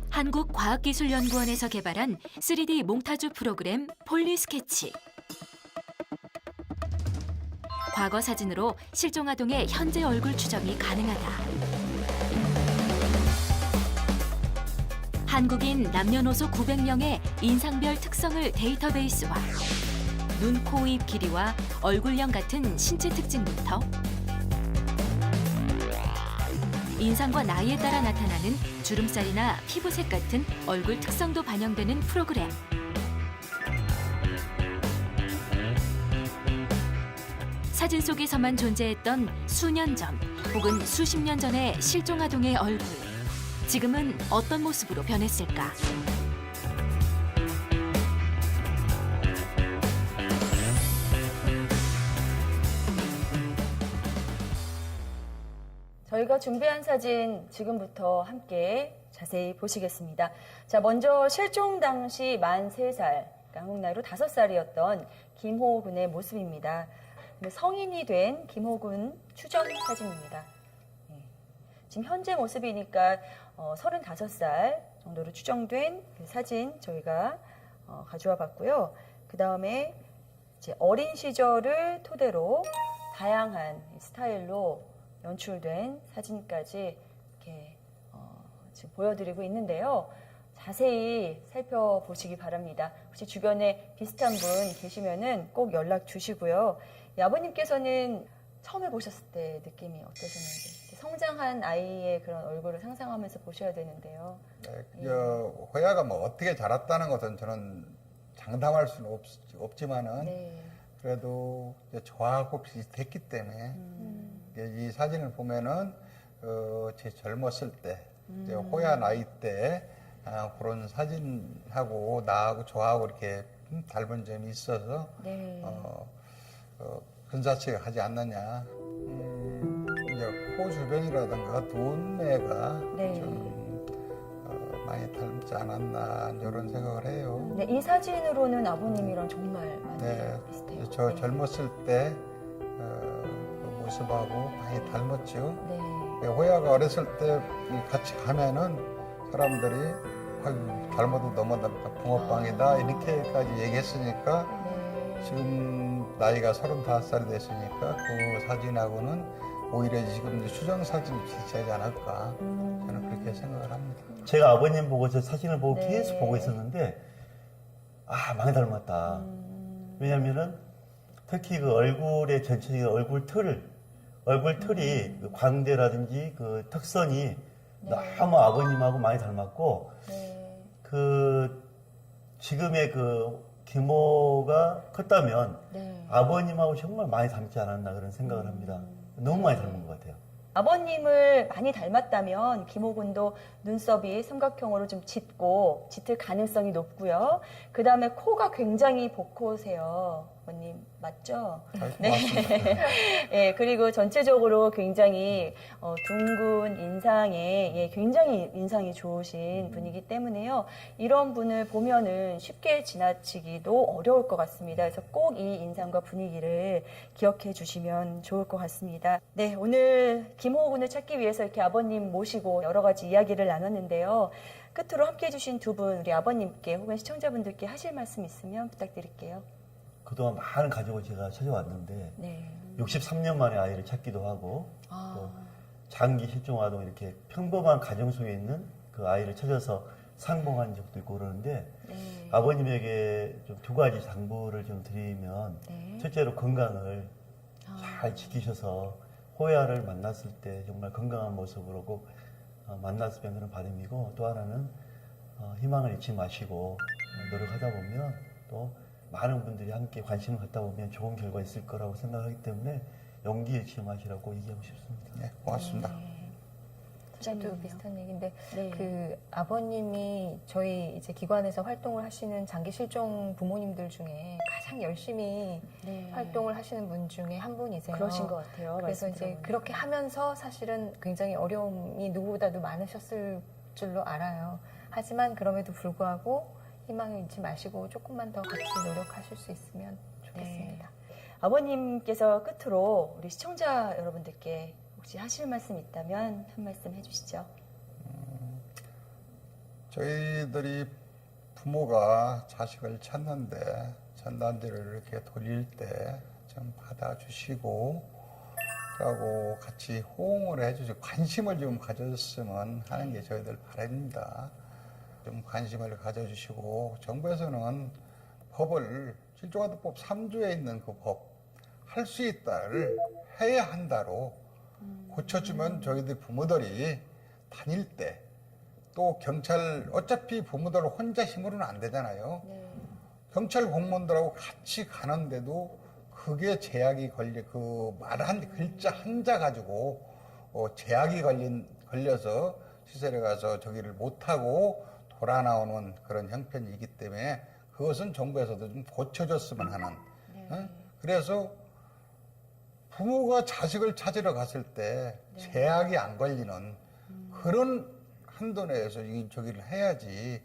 한국과학기술연구원에서 개발한 3D 몽타주 프로그램 폴리스케치. 과거 사진으로 실종 아동의 현재 얼굴 추정이 가능하다. 한국인 남녀노소 900명의 인상별 특성을 데이터베이스화. 눈, 코, 입 길이와 얼굴형 같은 신체 특징부터 인상과 나이에 따라 나타나는 주름살이나 피부색 같은 얼굴 특성도 반영되는 프로그램. 사진 속에서만 존재했던 수년 전 혹은 수십 년 전의 실종 아동의 얼굴. 지금은 어떤 모습으로 변했을까? 저희가 준비한 사진 지금부터 함께 자세히 보시겠습니다. 자, 먼저 실종 당시 만 3살, 그러니까 한국 나이로 5살이었던 김호군의 모습입니다. 성인이 된 김호군 추정 사진입니다. 지금 현재 모습이니까 35살 정도로 추정된 그 사진 저희가 가져와 봤고요. 그 다음에 이제 어린 시절을 토대로 다양한 스타일로 연출된 사진까지 이렇게 지금 보여드리고 있는데요. 자세히 살펴보시기 바랍니다. 혹시 주변에 비슷한 분 계시면은 꼭 연락 주시고요. 아버님께서는 처음에 보셨을 때 느낌이 어떠셨는지, 성장한 아이의 그런 얼굴을 상상하면서 보셔야 되는데요. 네, 호야가 뭐 어떻게 자랐다는 것은 저는 장담할 수는 없지만은 네. 그래도 이제 저하고 비슷했기 때문에 이 사진을 보면은 제 젊었을 때 이제 호야 나이 때 그런 사진하고 나하고 저하고 이렇게 닮은 점이 있어서 네. 근사치가 하지 않느냐. 이제 코 주변이라든가 눈매가 네. 좀 많이 닮지 않았나 이런 생각을 해요. 네, 이 사진으로는 아버님이랑 정말 많이 네, 비슷해요. 저 네. 젊었을 때 그 모습하고 많이 닮았죠. 네. 호야가 어렸을 때 같이 가면은 사람들이 아유, 닮아도 너무 닮다 붕어빵이다 이렇게까지 얘기했으니까 네. 지금 나이가 35살이 됐으니까 그 사진하고는 오히려 지금 수정 사진이 비슷하지 않을까 저는 그렇게 생각을 합니다. 제가 아버님 보고 저 사진을 보고 네. 계속 보고 있었는데 많이 닮았다. 왜냐면은 특히 그 얼굴의 전체적인 얼굴 틀이 그 광대라든지 그 턱선이 너무 아버님하고 많이 닮았고 네. 그 지금의 그 김호가 컸다면 네. 아버님하고 정말 많이 닮지 않았나 그런 생각을 합니다. 너무 많이 닮은 것 같아요. 아버님을 많이 닮았다면 김호군도 눈썹이 삼각형으로 좀 짙을 가능성이 높고요. 그 다음에 코가 굉장히 복호세요. 아버님 맞죠? 네. 맞습니다. 예, 그리고 전체적으로 굉장히 둥근 인상에 굉장히 인상이 좋으신 분이기 때문에요. 이런 분을 보면은 쉽게 지나치기도 어려울 것 같습니다. 그래서 꼭 이 인상과 분위기를 기억해 주시면 좋을 것 같습니다. 네, 오늘 김호 군을 찾기 위해서 이렇게 아버님 모시고 여러 가지 이야기를 나눴는데요. 끝으로 함께 해주신 두 분, 우리 아버님께 혹은 시청자분들께 하실 말씀 있으면 부탁드릴게요. 그동안 많은 가족을 제가 찾아왔는데 네. 63년 만에 아이를 찾기도 하고 아. 또 장기 실종 아동 이렇게 평범한 가정 속에 있는 그 아이를 찾아서 상봉한 적도 있고 그러는데 네. 아버님에게 좀 두 가지 당부를 좀 드리면 네. 첫째로 건강을 잘 지키셔서 호야를 만났을 때 정말 건강한 모습으로 꼭 만났으면 그런 바람이고 또 하나는 희망을 잃지 마시고 노력하다 보면 또 많은 분들이 함께 관심을 갖다 보면 좋은 결과 있을 거라고 생각하기 때문에 용기 잃지 마시라고 얘기하고 싶습니다. 네, 고맙습니다. 저도 비슷한 얘기인데 네. 그 아버님이 저희 이제 기관에서 활동을 하시는 장기 실종 부모님들 중에 가장 열심히 네. 활동을 하시는 분 중에 한 분이세요. 그러신 것 같아요. 그래서 말씀 이제 들어보니까. 그렇게 하면서 사실은 굉장히 어려움이 누구보다도 많으셨을 줄로 알아요. 하지만 그럼에도 불구하고 희망을 잃지 마시고 조금만 더 같이 노력하실 수 있으면 좋겠습니다. 아버님께서 끝으로 우리 시청자 여러분들께 혹시 하실 말씀 있다면 한 말씀 해주시죠. 저희들이 부모가 자식을 찾는데 전단지를 이렇게 돌릴 때 좀 받아주시고 하고 같이 호응을 해주시고 관심을 좀 가졌으면 하는 게 저희들 바람입니다. 좀 관심을 가져주시고 정부에서는 법을 실종아동법 3조에 있는 그 법 할 수 있다를 해야 한다로 고쳐주면 저희들 부모들이 다닐 때 또 경찰 어차피 부모들 혼자 힘으로는 안 되잖아요. 네. 경찰 공무원들하고 같이 가는데도 그게 제약이 그 말 한 글자 한자 가지고 제약이 걸려서 시설에 가서 저기를 못하고 돌아 나오는 그런 형편이기 때문에 그것은 정부에서도 좀 고쳐줬으면 하는. 그래서 부모가 자식을 찾으러 갔을 때 제약이 안 걸리는 그런 한도 내에서 저기를 해야지.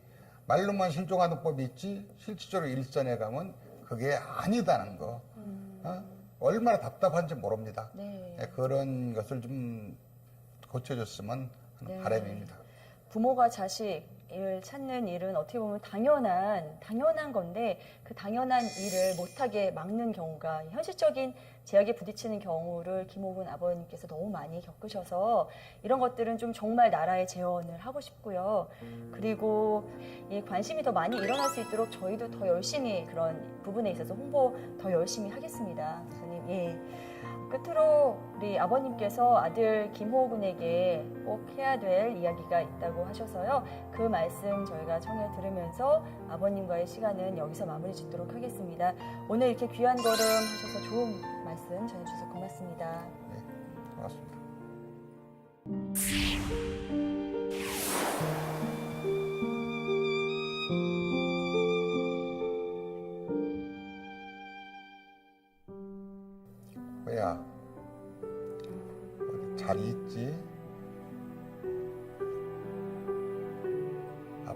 말로만 실종아동법이 있지 실질적으로 일선에 가면 그게 아니다는 거. 얼마나 답답한지 모릅니다. 네. 그런 것을 좀 고쳐줬으면 하는 바람입니다. 부모가 자식을 찾는 일은 어떻게 보면 당연한 건데 그 당연한 일을 못하게 막는 경우가 현실적인 제약에 부딪히는 경우를 김호군 아버님께서 너무 많이 겪으셔서 이런 것들은 좀 정말 나라에 재원을 하고 싶고요. 그리고 이 관심이 더 많이 일어날 수 있도록 저희도 더 열심히 그런 부분에 있어서 홍보 더 열심히 하겠습니다. 선생님, 예. 끝으로 우리 아버님께서 아들 김호군에게 꼭 해야 될 이야기가 있다고 하셔서요. 그 말씀 저희가 청해 들으면서 아버님과의 시간은 여기서 마무리 짓도록 하겠습니다. 오늘 이렇게 귀한 걸음 하셔서 좋은 말씀 전해주셔서 고맙습니다. 네, 고맙습니다. 호야, 어디 잘 있지?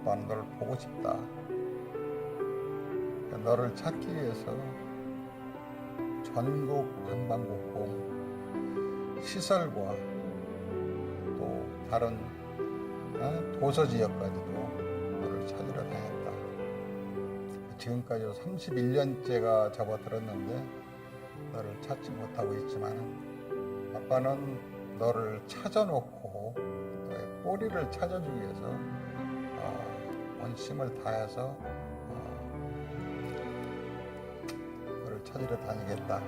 또한 너를 보고 싶다. 너를 찾기 위해서 전국 방방곡곡 시설과 또 다른 도서 지역까지도 너를 찾으러 다녔다. 지금까지 31년째가 접어들었는데 너를 찾지 못하고 있지만 아빠는 너를 찾아놓고 너의 꼬리를 찾아주기 위해서 온 힘을 다해서 너를 찾으러 다니겠다.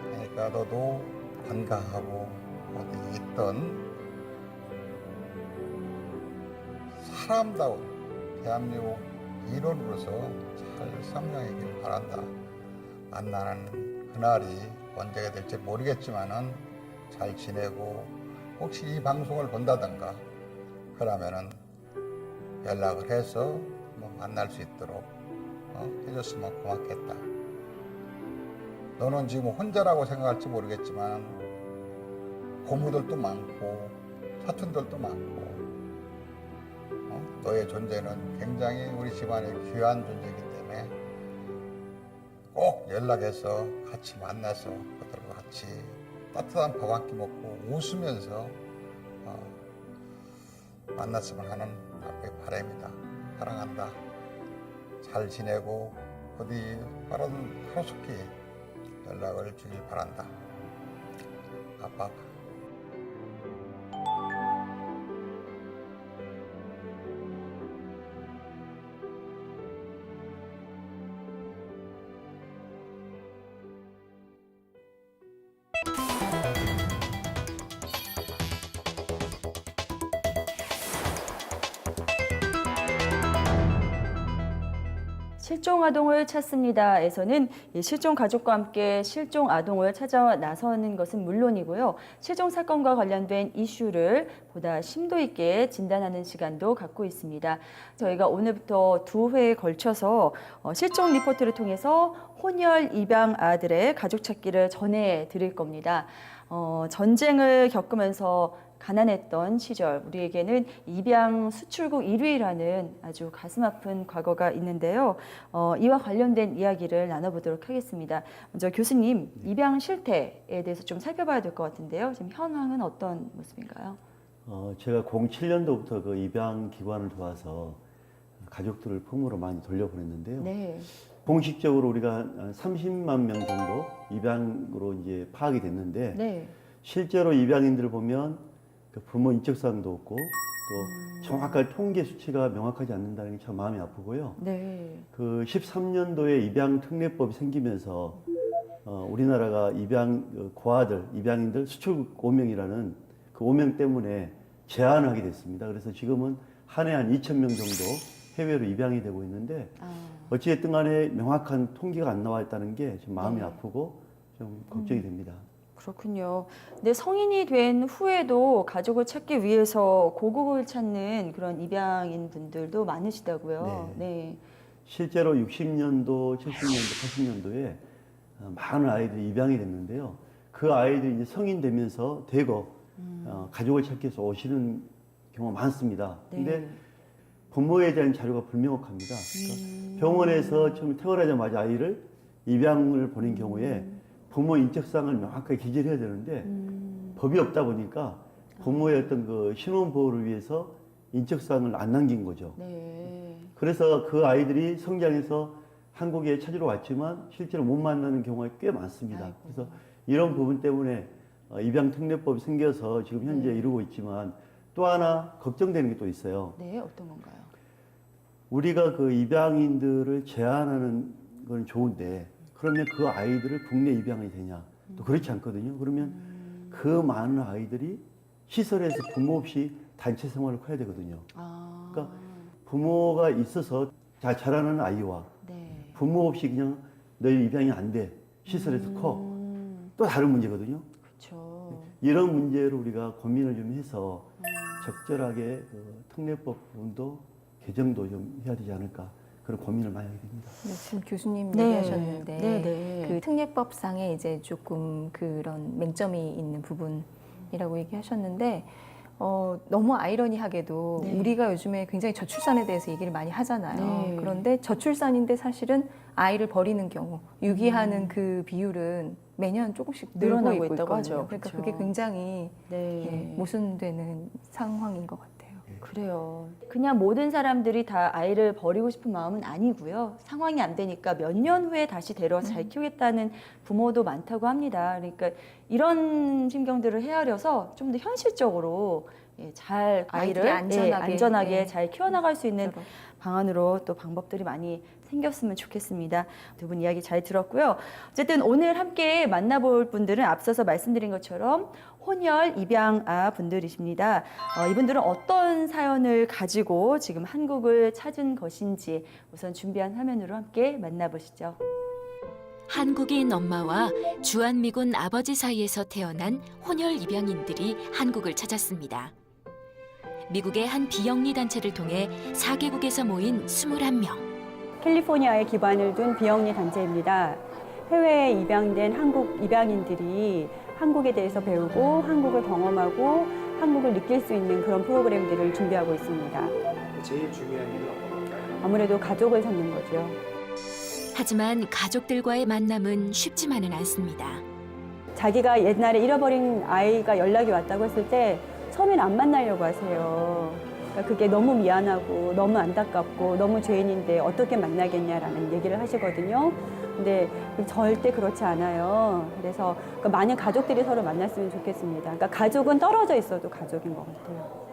그러니까 너도 건강하고 어디 있던 사람다운 대한민국 일원으로서 잘 성장하길 바란다. 만나는 그날이 언제가 될지 모르겠지만은 잘 지내고 혹시 이 방송을 본다던가 그러면은 연락을 해서 만날 수 있도록 해줬으면 고맙겠다. 너는 지금 혼자라고 생각할지 모르겠지만 고모들도 많고 사촌들도 많고 너의 존재는 굉장히 우리 집안의 귀한 존재이기 때문에 꼭 연락해서 같이 만나서 그들과 같이 따뜻한 밥 한 끼 먹고 웃으면서 만났으면 하는 아빠의 바람이다. 사랑한다. 잘 지내고 어디 빠른 하루속히 연락을 주길 바란다. 아빠. 실종 아동을 찾습니다에서는 실종 가족과 함께 실종 아동을 찾아 나서는 것은 물론이고요. 실종 사건과 관련된 이슈를 보다 심도 있게 진단하는 시간도 갖고 있습니다. 저희가 오늘부터 2회에 걸쳐서 실종 리포트를 통해서 혼혈 입양 아들의 가족 찾기를 전해 드릴 겁니다. 전쟁을 겪으면서 가난했던 시절, 우리에게는 입양 수출국 1위라는 아주 가슴 아픈 과거가 있는데요. 이와 관련된 이야기를 나눠보도록 하겠습니다. 먼저 교수님, 입양 실태에 대해서 좀 살펴봐야 될 것 같은데요. 지금 현황은 어떤 모습인가요? 제가 07년도부터 그 입양 기관을 도와서 가족들을 품으로 많이 돌려보냈는데요. 네. 공식적으로 우리가 한 30만 명 정도 입양으로 이제 파악이 됐는데, 네. 실제로 입양인들을 보면 그 부모 인적사항도 없고 또 정확한 통계 수치가 명확하지 않는다는 게 참 마음이 아프고요. 네. 그 13년도에 입양 특례법이 생기면서 우리나라가 입양 고아들, 입양인들 수출국 5명이라는 그 5명 때문에 제한을 하게 됐습니다. 그래서 지금은 한 해 한 2,000명 정도 해외로 입양이 되고 있는데 어찌됐든 간에 명확한 통계가 안 나와 있다는 게 좀 마음이 아프고 좀 걱정이 됩니다. 그렇군요. 근데 성인이 된 후에도 가족을 찾기 위해서 고국을 찾는 그런 입양인 분들도 많으시다고요. 네. 실제로 60년도, 70년도, 80년도에 많은 아이들이 입양이 됐는데요. 그 아이들이 이제 성인 되면서 대거 가족을 찾기 위해서 오시는 경우가 많습니다. 근데 부모에 대한 자료가 불명확합니다. 그러니까 병원에서 처음 태어나자마자 아이를 입양을 보낸 경우에 부모 인적사항을 명확하게 기재를 해야 되는데 법이 없다 보니까 부모의 어떤 그 신원 보호를 위해서 인적사항을 안 남긴 거죠. 네. 그래서 그 아이들이 성장해서 한국에 찾으러 왔지만 실제로 못 만나는 경우가 꽤 많습니다. 아이고. 그래서 이런 부분 때문에 입양 특례법이 생겨서 지금 현재 이루고 있지만 또 하나 걱정되는 게 또 있어요. 네, 어떤 건가요? 우리가 그 입양인들을 제한하는 건 좋은데 그러면 그 아이들을 국내 입양이 되냐? 또 그렇지 않거든요. 그러면 그 많은 아이들이 시설에서 부모 없이 단체 생활을 해야 되거든요. 그러니까 부모가 있어서 자라는 아이와 부모 없이 그냥 너희 입양이 안 돼. 시설에서 커. 또 다른 문제거든요. 그렇죠. 이런 문제를 우리가 고민을 좀 해서 적절하게 그 특례법 부분도 개정도 좀 해야 되지 않을까 그런 고민을 많이 하게 됩니다. 네, 지금 교수님 네. 얘기하셨는데 네. 그 특례법상에 이제 조금 그런 맹점이 있는 부분이라고 얘기하셨는데 너무 아이러니하게도 네. 우리가 요즘에 굉장히 저출산에 대해서 얘기를 많이 하잖아요. 네. 그런데 저출산인데 사실은 아이를 버리는 경우, 유기하는 그 비율은 매년 조금씩 늘어나고 늘고 있고 있다고 있거든요. 하죠. 그러니까 그렇죠. 그게 굉장히 네. 모순되는 상황인 것 같아요. 그래요. 그냥 모든 사람들이 다 아이를 버리고 싶은 마음은 아니고요. 상황이 안 되니까 몇 년 후에 다시 데려와서 잘 키우겠다는 부모도 많다고 합니다. 그러니까 이런 심경들을 헤아려서 좀 더 현실적으로 잘 아이들이 아이를 안전하게 예. 잘 키워나갈 수 있는 진짜로. 방안으로 또 방법들이 많이 생겼으면 좋겠습니다. 두 분 이야기 잘 들었고요. 어쨌든 오늘 함께 만나볼 분들은 앞서서 말씀드린 것처럼 혼혈 입양아 분들이십니다. 이분들은 어떤 사연을 가지고 지금 한국을 찾은 것인지 우선 준비한 화면으로 함께 만나보시죠. 한국인 엄마와 주한미군 아버지 사이에서 태어난 혼혈 입양인들이 한국을 찾았습니다. 미국의 한 비영리 단체를 통해 4개국에서 모인 21명. 캘리포니아에 기반을 둔 비영리 단체입니다. 해외에 입양된 한국 입양인들이 한국에 대해서 배우고 한국을 경험하고 한국을 느낄 수 있는 그런 프로그램들을 준비하고 있습니다. 제일 중요한 일은 어떤 걸까요? 아무래도 가족을 찾는 거죠. 하지만 가족들과의 만남은 쉽지만은 않습니다. 자기가 옛날에 잃어버린 아이가 연락이 왔다고 했을 때 처음엔 안 만나려고 하세요. 그러니까 그게 너무 미안하고 너무 안타깝고 너무 죄인인데 어떻게 만나겠냐라는 얘기를 하시거든요. 근데 절대 그렇지 않아요. 그래서 많은 가족들이 서로 만났으면 좋겠습니다. 그러니까 가족은 떨어져 있어도 가족인 것 같아요.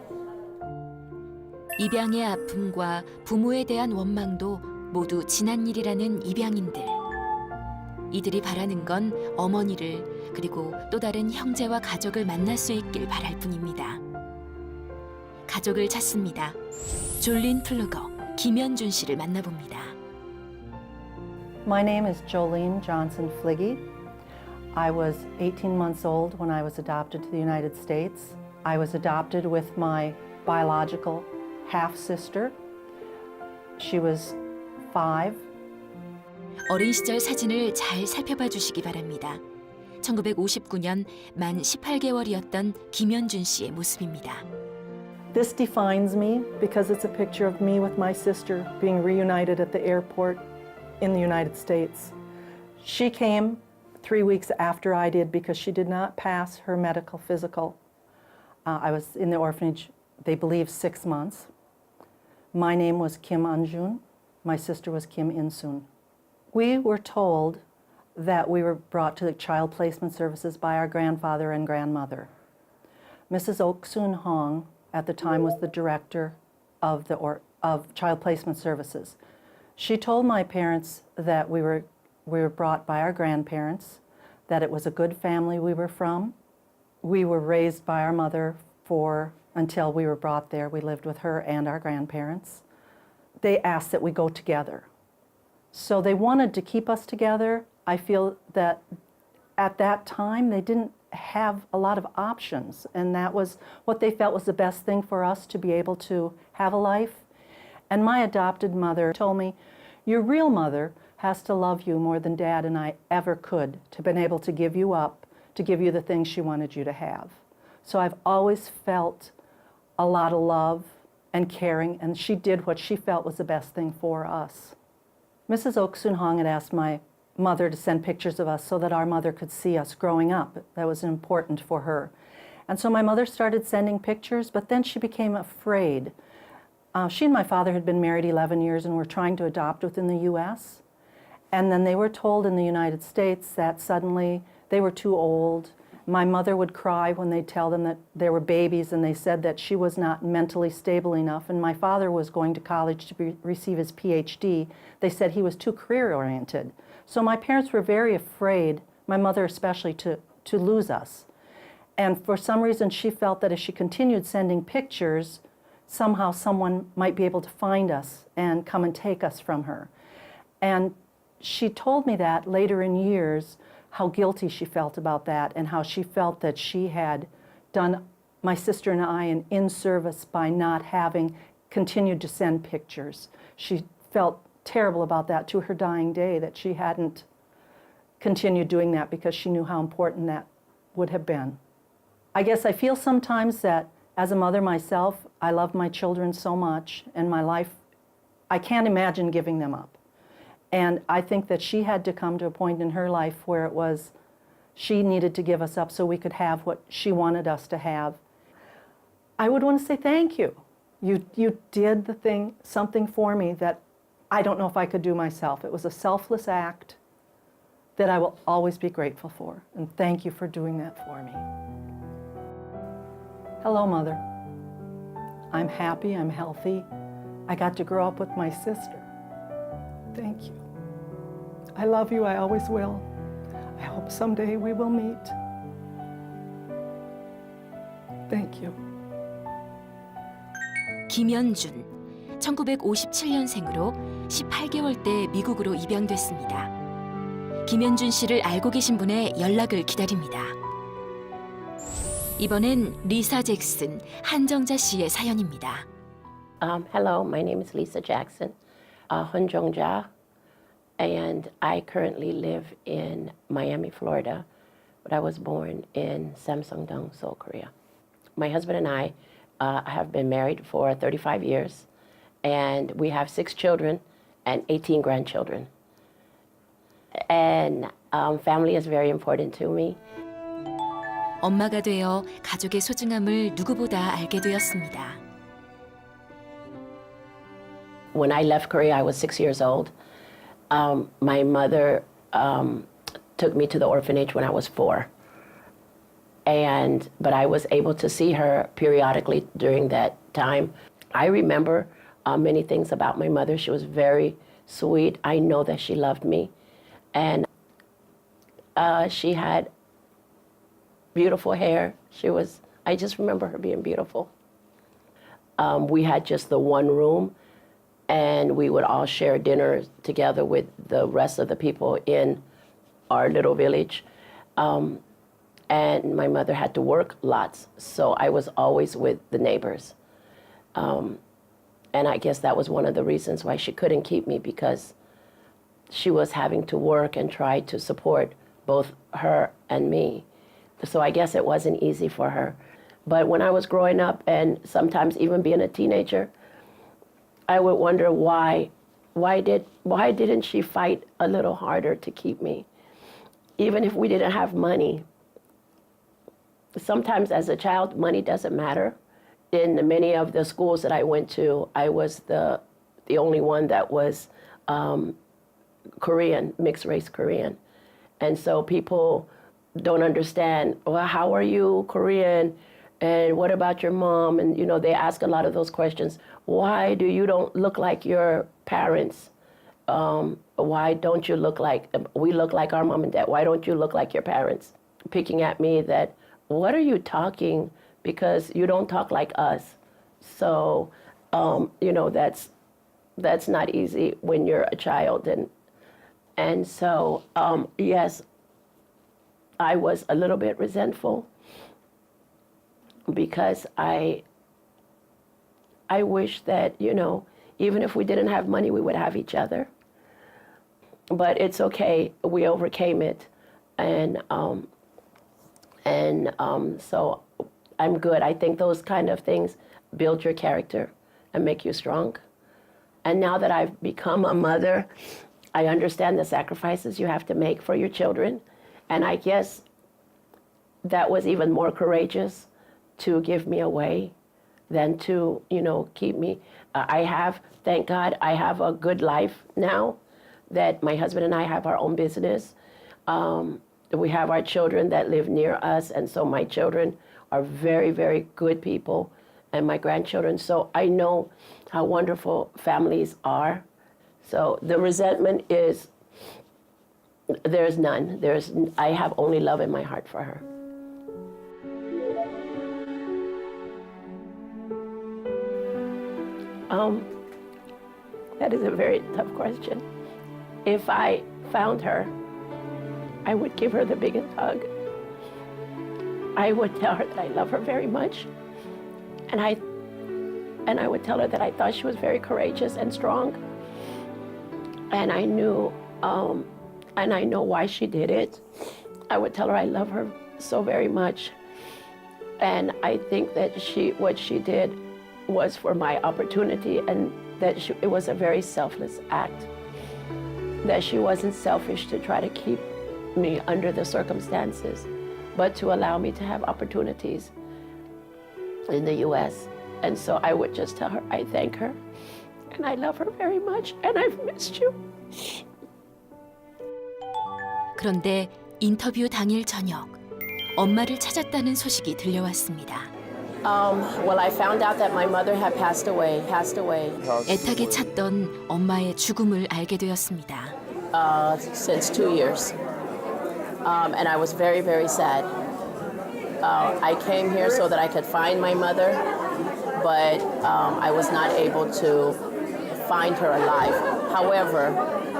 입양의 아픔과 부모에 대한 원망도 모두 지난 일이라는 입양인들. 이들이 바라는 건 어머니를 그리고 또 다른 형제와 가족을 만날 수 있길 바랄 뿐입니다. 가족을 찾습니다. 졸린 플루거 김현준 씨를 만나봅니다. My name is Jolene Johnson Fliggy. I was 18 months old when I was adopted to the United States. I was adopted with my biological half-sister. She was 5. 어린 시절 사진을 잘 살펴봐 주시기 바랍니다. 1959년 만 18개월이었던 김현준 씨의 모습입니다. This defines me because it's a picture of me with my sister being reunited at the airport in the United States. She came 3 weeks after I did because she did not pass her medical physical. I was in the orphanage, they believe, 6 months. My name was Kim Anjun. My sister was Kim Insun. We were told that we were brought to the child placement services by our grandfather and grandmother. Mrs. Oksun Hong at the time was the director of child placement services. She told my parents that we were brought by our grandparents, that it was a good family we were from. We were raised by our mother until we were brought there. We lived with her and our grandparents. They asked that we go together. So they wanted to keep us together. I feel that at that time they didn't have a lot of options, and that was what they felt was the best thing for us to be able to have a life. And my adopted mother told me, your real mother has to love you more than Dad and I ever could to been able to give you up, to give you the things she wanted you to have. So I've always felt a lot of love and caring, and she did what she felt was the best thing for us. Mrs. Oksun Hong had asked my mother to send pictures of us so that our mother could see us growing up. That was important for her. And so my mother started sending pictures, but then she became afraid. She and my father had been married 11 years and were trying to adopt within the U.S. And then they were told in the United States that suddenly they were too old. My mother would cry when they'd tell them that they were babies, and they said that she was not mentally stable enough. And my father was going to college to receive his PhD. They said he was too career-oriented. So my parents were very afraid, my mother especially, to lose us. And for some reason, she felt that if she continued sending pictures, somehow someone might be able to find us and come and take us from her. And she told me that later in years, how guilty she felt about that, and how she felt that she had done my sister and I an in-service by not having continued to send pictures. She felt terrible about that to her dying day, that she hadn't continued doing that because she knew how important that would have been. I guess I feel sometimes that As a mother myself, I love my children so much, and my life, I can't imagine giving them up. And I think that she had to come to a point in her life where it was, she needed to give us up so we could have what she wanted us to have. I would want to say thank you. You did something for me that I don't know if I could do myself. It was a selfless act that I will always be grateful for. And thank you for doing that for me. Hello, Mother. I'm happy, I'm healthy. I got to grow up with my sister. Thank you. I love you, I always will. I hope someday we will meet. Thank you. 김연준, 1957년생으로 18개월 때 미국으로 입양됐습니다. 김연준 씨를 알고 계신 분의 연락을 기다립니다. 이번엔 리사 잭슨, 한정자 씨의 사연입니다. Hello, my name is Lisa Jackson, Hunjongja, and I currently live in Miami, Florida, but I was born in Samsung-dong, Seoul, Korea. My husband and I have been married for 35 years, and we have 6 children and 18 grandchildren. And family is very important to me. 엄마가 되어 가족의 소중함을 누구보다 알게 되었습니다. When I left Korea, I was 6 years old. My mother took me to the orphanage when I was 4. But I was able to see her periodically during that time. I remember many things about my mother. She was very sweet. I know that she loved me. And she had beautiful hair. I just remember her being beautiful. We had just the one room, and we would all share dinner together with the rest of the people in our little village. And my mother had to work lots, so I was always with the neighbors. And I guess that was one of the reasons why she couldn't keep me, because she was having to work and try to support both her and me. So I guess it wasn't easy for her. But when I was growing up, and sometimes even being a teenager, I would wonder why didn't she fight a little harder to keep me? Even if we didn't have money. Sometimes as a child, money doesn't matter. In many of the schools that I went to, I was the only one that was Korean, mixed race Korean. And so people don't understand, well, how are you Korean? And what about your mom? And, they ask a lot of those questions. Why do you don't look like your parents? Why don't you look like, we look like our mom and dad. Why don't you look like your parents? Picking at me that, what are you talking? Because you don't talk like us. So, that's not easy when you're a child. And so, yes, I was a little bit resentful, because I wish that, even if we didn't have money, we would have each other. But it's okay. We overcame it. And so I'm good. I think those kind of things build your character and make you strong. And now that I've become a mother, I understand the sacrifices you have to make for your children. And I guess that was even more courageous to give me away than to, keep me. Thank God, I have a good life now, that my husband and I have our own business. We have our children that live near us, and so my children are very, very good people, and my grandchildren. So I know how wonderful families are. So the resentment is, there's none. I have only love in my heart for her. That is a very tough question. If I found her, I would give her the biggest hug. I would tell her that I love her very much. And I would tell her that I thought she was very courageous and strong. And I knew, and I know why she did it. I would tell her I love her so very much. And I think that what she did was for my opportunity, and that it was a very selfless act. That she wasn't selfish to try to keep me under the circumstances, but to allow me to have opportunities in the U.S. And so I would just tell her, I thank her, and I love her very much, and I've missed you. 그런데 인터뷰 당일 저녁, 엄마를 찾았다는 소식이 들려왔습니다. Well, I found out that my mother had passed away. 애타게 찾던 엄마의 죽음을 알게 되었습니다. Since 2 years. And I was very, very sad. I came here so that I could find my mother, but I was not able to find her alive. However,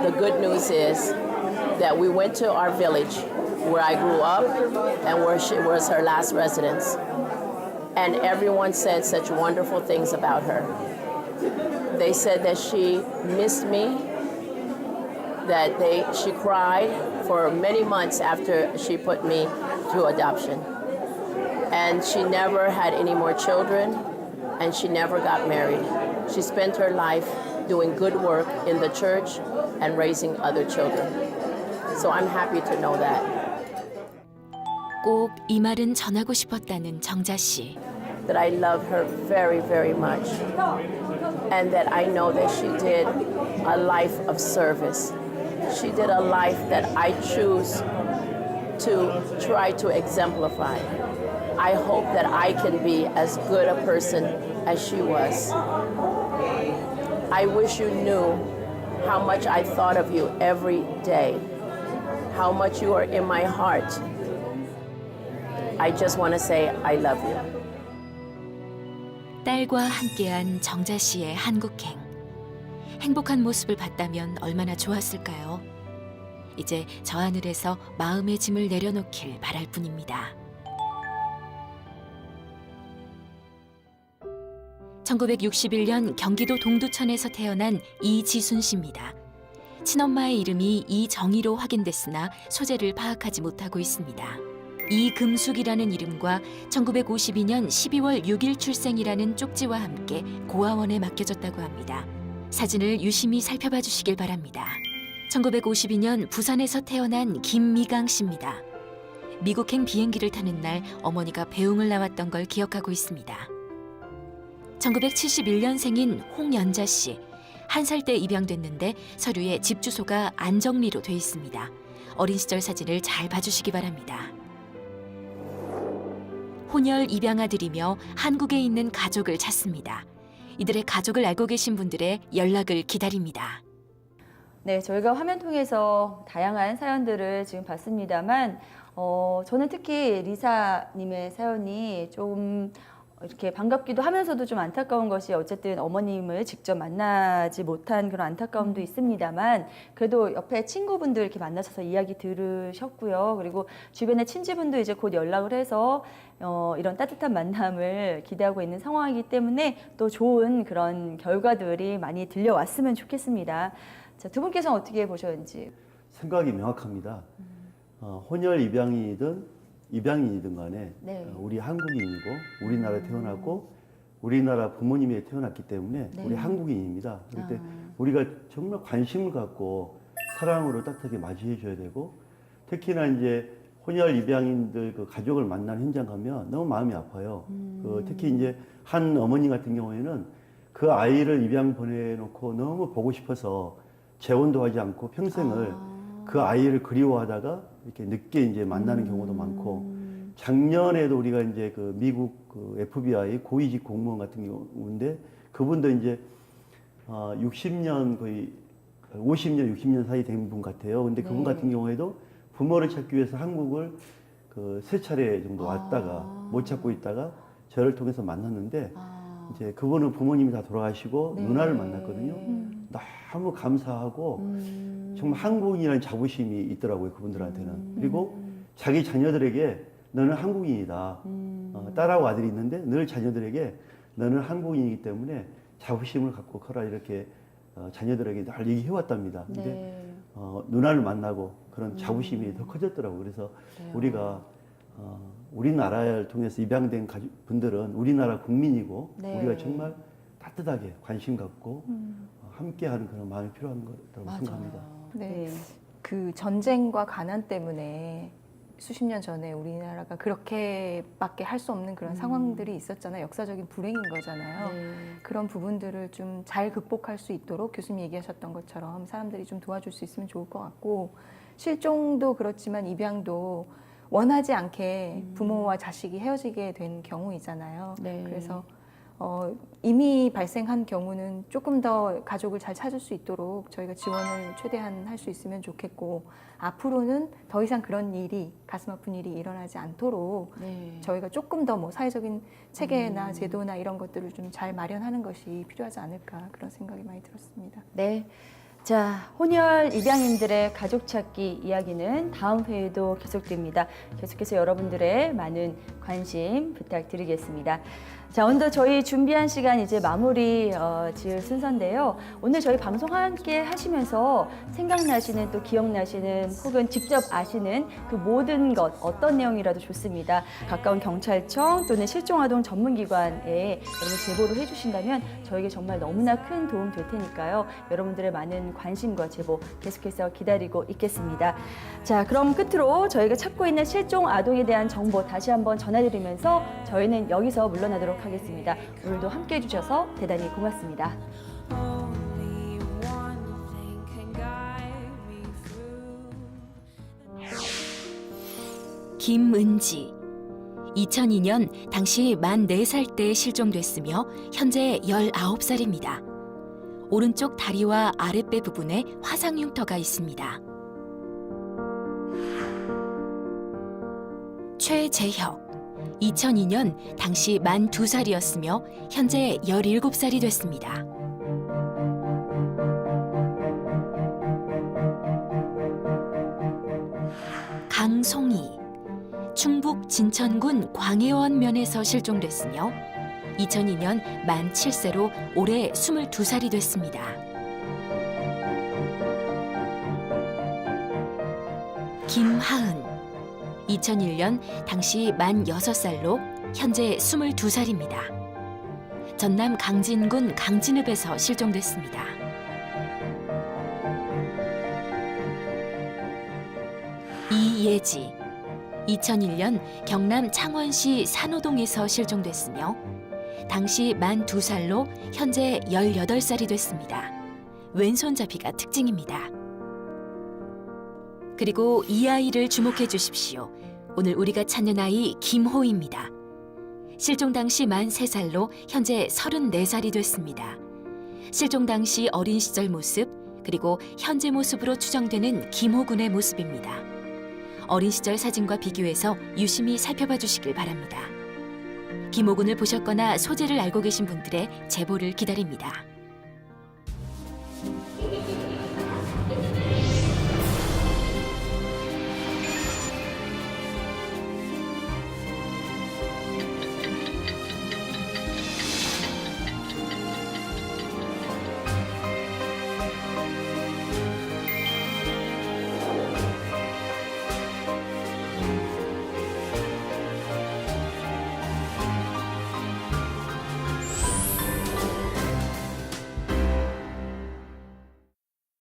the good news is that we went to our village where I grew up and where she was her last residence. And everyone said such wonderful things about her. They said that she missed me, that she cried for many months after she put me through adoption. And she never had any more children, and she never got married. She spent her life doing good work in the church and raising other children. So I'm happy to know that. 꼭 이 말은 전하고 싶었다는 정자 씨. That I love her very, very much. And that I know that she did a life of service. She did a life that I choose to try to exemplify. I hope that I can be as good a person as she was. I wish you knew how much I thought of you every day, how much you are in my heart. I just want to say I love you. 딸과 함께한 정자 씨의 한국행. 행복한 모습을 봤다면 얼마나 좋았을까요? 이제 저 하늘에서 마음의 짐을 내려놓길 바랄 뿐입니다. 1961년 경기도 동두천에서 태어난 이지순 씨입니다. 친엄마의 이름이 이정희로 확인됐으나 소재를 파악하지 못하고 있습니다. 이금숙이라는 이름과 1952년 12월 6일 출생이라는 쪽지와 함께 고아원에 맡겨졌다고 합니다. 사진을 유심히 살펴봐 주시길 바랍니다. 1952년 부산에서 태어난 김미강 씨입니다. 미국행 비행기를 타는 날 어머니가 배웅을 나왔던 걸 기억하고 있습니다. 1971년생인 홍연자 씨. 1살 때 입양됐는데 서류에 집 주소가 안정리로 돼 있습니다. 어린 시절 사진을 잘 봐주시기 바랍니다. 혼혈 입양 아들이며 한국에 있는 가족을 찾습니다. 이들의 가족을 알고 계신 분들의 연락을 기다립니다. 네, 저희가 화면 통해서 다양한 사연들을 지금 봤습니다만 저는 특히 리사님의 사연이 좀 이렇게 반갑기도 하면서도 좀 안타까운 것이 어쨌든 어머님을 직접 만나지 못한 그런 안타까움도 있습니다만 그래도 옆에 친구분들 이렇게 만나셔서 이야기 들으셨고요. 그리고 주변의 친지분도 이제 곧 연락을 해서 이런 따뜻한 만남을 기대하고 있는 상황이기 때문에 또 좋은 그런 결과들이 많이 들려왔으면 좋겠습니다. 자, 두 분께서는 어떻게 보셨는지? 생각이 명확합니다. 혼혈 입양인이든 간에 네. 우리 한국인이고 우리나라에 태어났고 우리나라 부모님이 태어났기 때문에 네. 우리 한국인입니다. 그런데 우리가 정말 관심을 갖고 사랑으로 따뜻하게 맞이해 줘야 되고 특히나 이제 혼혈 입양인들 그 가족을 만나는 현장 가면 너무 마음이 아파요. 특히 이제 한 어머니 같은 경우에는 그 아이를 입양 보내놓고 너무 보고 싶어서 재혼도 하지 않고 평생을 그 아이를 그리워하다가 이렇게 늦게 이제 만나는 경우도 많고 작년에도 우리가 이제 그 미국 그 FBI 고위직 공무원 같은 경우인데 그분도 이제 60년 거의 50년 60년 사이 된 분 같아요. 근데 그분 같은 경우에도 부모를 찾기 위해서 한국을 그 3차례 정도 왔다가 못 찾고 있다가 저를 통해서 만났는데 이제 그분은 부모님이 다 돌아가시고 누나를 만났거든요. 너무 감사하고 정말 한국인이라는 자부심이 있더라고요, 그분들한테는. 그리고 자기 자녀들에게 너는 한국인이다. 딸하고 아들이 있는데 늘 자녀들에게 너는 한국인이기 때문에 자부심을 갖고 커라 이렇게 자녀들에게 늘 얘기해왔답니다. 근데 누나를 만나고 그런 자부심이 더 커졌더라고요. 그래서 우리가 우리나라를 통해서 입양된 분들은 우리나라 국민이고 네. 우리가 정말 따뜻하게 관심 갖고 함께하는 그런 마음이 필요한 거라고 생각합니다. 네. 그 전쟁과 가난 때문에 수십 년 전에 우리나라가 그렇게밖에 할 수 없는 그런 상황들이 있었잖아요. 역사적인 불행인 거잖아요. 그런 부분들을 좀 잘 극복할 수 있도록 교수님 얘기하셨던 것처럼 사람들이 좀 도와줄 수 있으면 좋을 것 같고, 실종도 그렇지만 입양도 원하지 않게 부모와 자식이 헤어지게 된 경우이잖아요. 그래서 이미 발생한 경우는 조금 더 가족을 잘 찾을 수 있도록 저희가 지원을 최대한 할 수 있으면 좋겠고, 앞으로는 더 이상 그런 일이, 가슴 아픈 일이 일어나지 않도록 저희가 조금 더 뭐 사회적인 체계나 제도나 이런 것들을 좀 잘 마련하는 것이 필요하지 않을까, 그런 생각이 많이 들었습니다. 네. 자, 혼혈 입양인들의 가족 찾기 이야기는 다음 회에도 계속됩니다. 계속해서 여러분들의 많은 관심 부탁드리겠습니다. 자, 오늘도 저희 준비한 시간 이제 마무리 지을 순서인데요. 오늘 저희 방송 함께 하시면서 생각나시는, 또 기억나시는, 혹은 직접 아시는 그 모든 것, 어떤 내용이라도 좋습니다. 가까운 경찰청 또는 실종아동 전문기관에 여러분 제보를 해주신다면 저에게 정말 너무나 큰 도움 될 테니까요. 여러분들의 많은 관심과 제보 계속해서 기다리고 있겠습니다. 자, 그럼 끝으로 저희가 찾고 있는 실종 아동에 대한 정보 다시 한번 전해드리면서 저희는 여기서 물러나도록 하겠습니다. 오늘도 함께해 주셔서 대단히 고맙습니다. 김은지. 2002년 당시 만 4살 때 실종됐으며 현재 19살입니다. 오른쪽 다리와 아랫배 부분에 화상 흉터가 있습니다. 최재혁. 2002년 당시 만 2살이었으며 현재 17살이 됐습니다. 강송희. 충북 진천군 광해원 면에서 실종됐으며 2002년 만 7세로 올해 22살이 됐습니다. 김하은. 2001년 당시 만 6살로 현재 22살입니다. 전남 강진군 강진읍에서 실종됐습니다. 이예지. 2001년 경남 창원시 산호동에서 실종됐으며 당시 만 2살로 현재 18살이 됐습니다. 왼손잡이가 특징입니다. 그리고 이 아이를 주목해 주십시오. 오늘 우리가 찾는 아이 김호입니다. 실종 당시 만 3살로 현재 34살이 됐습니다. 실종 당시 어린 시절 모습, 그리고 현재 모습으로 추정되는 김호 군의 모습입니다. 어린 시절 사진과 비교해서 유심히 살펴봐 주시길 바랍니다. 김호 군을 보셨거나 소재를 알고 계신 분들의 제보를 기다립니다.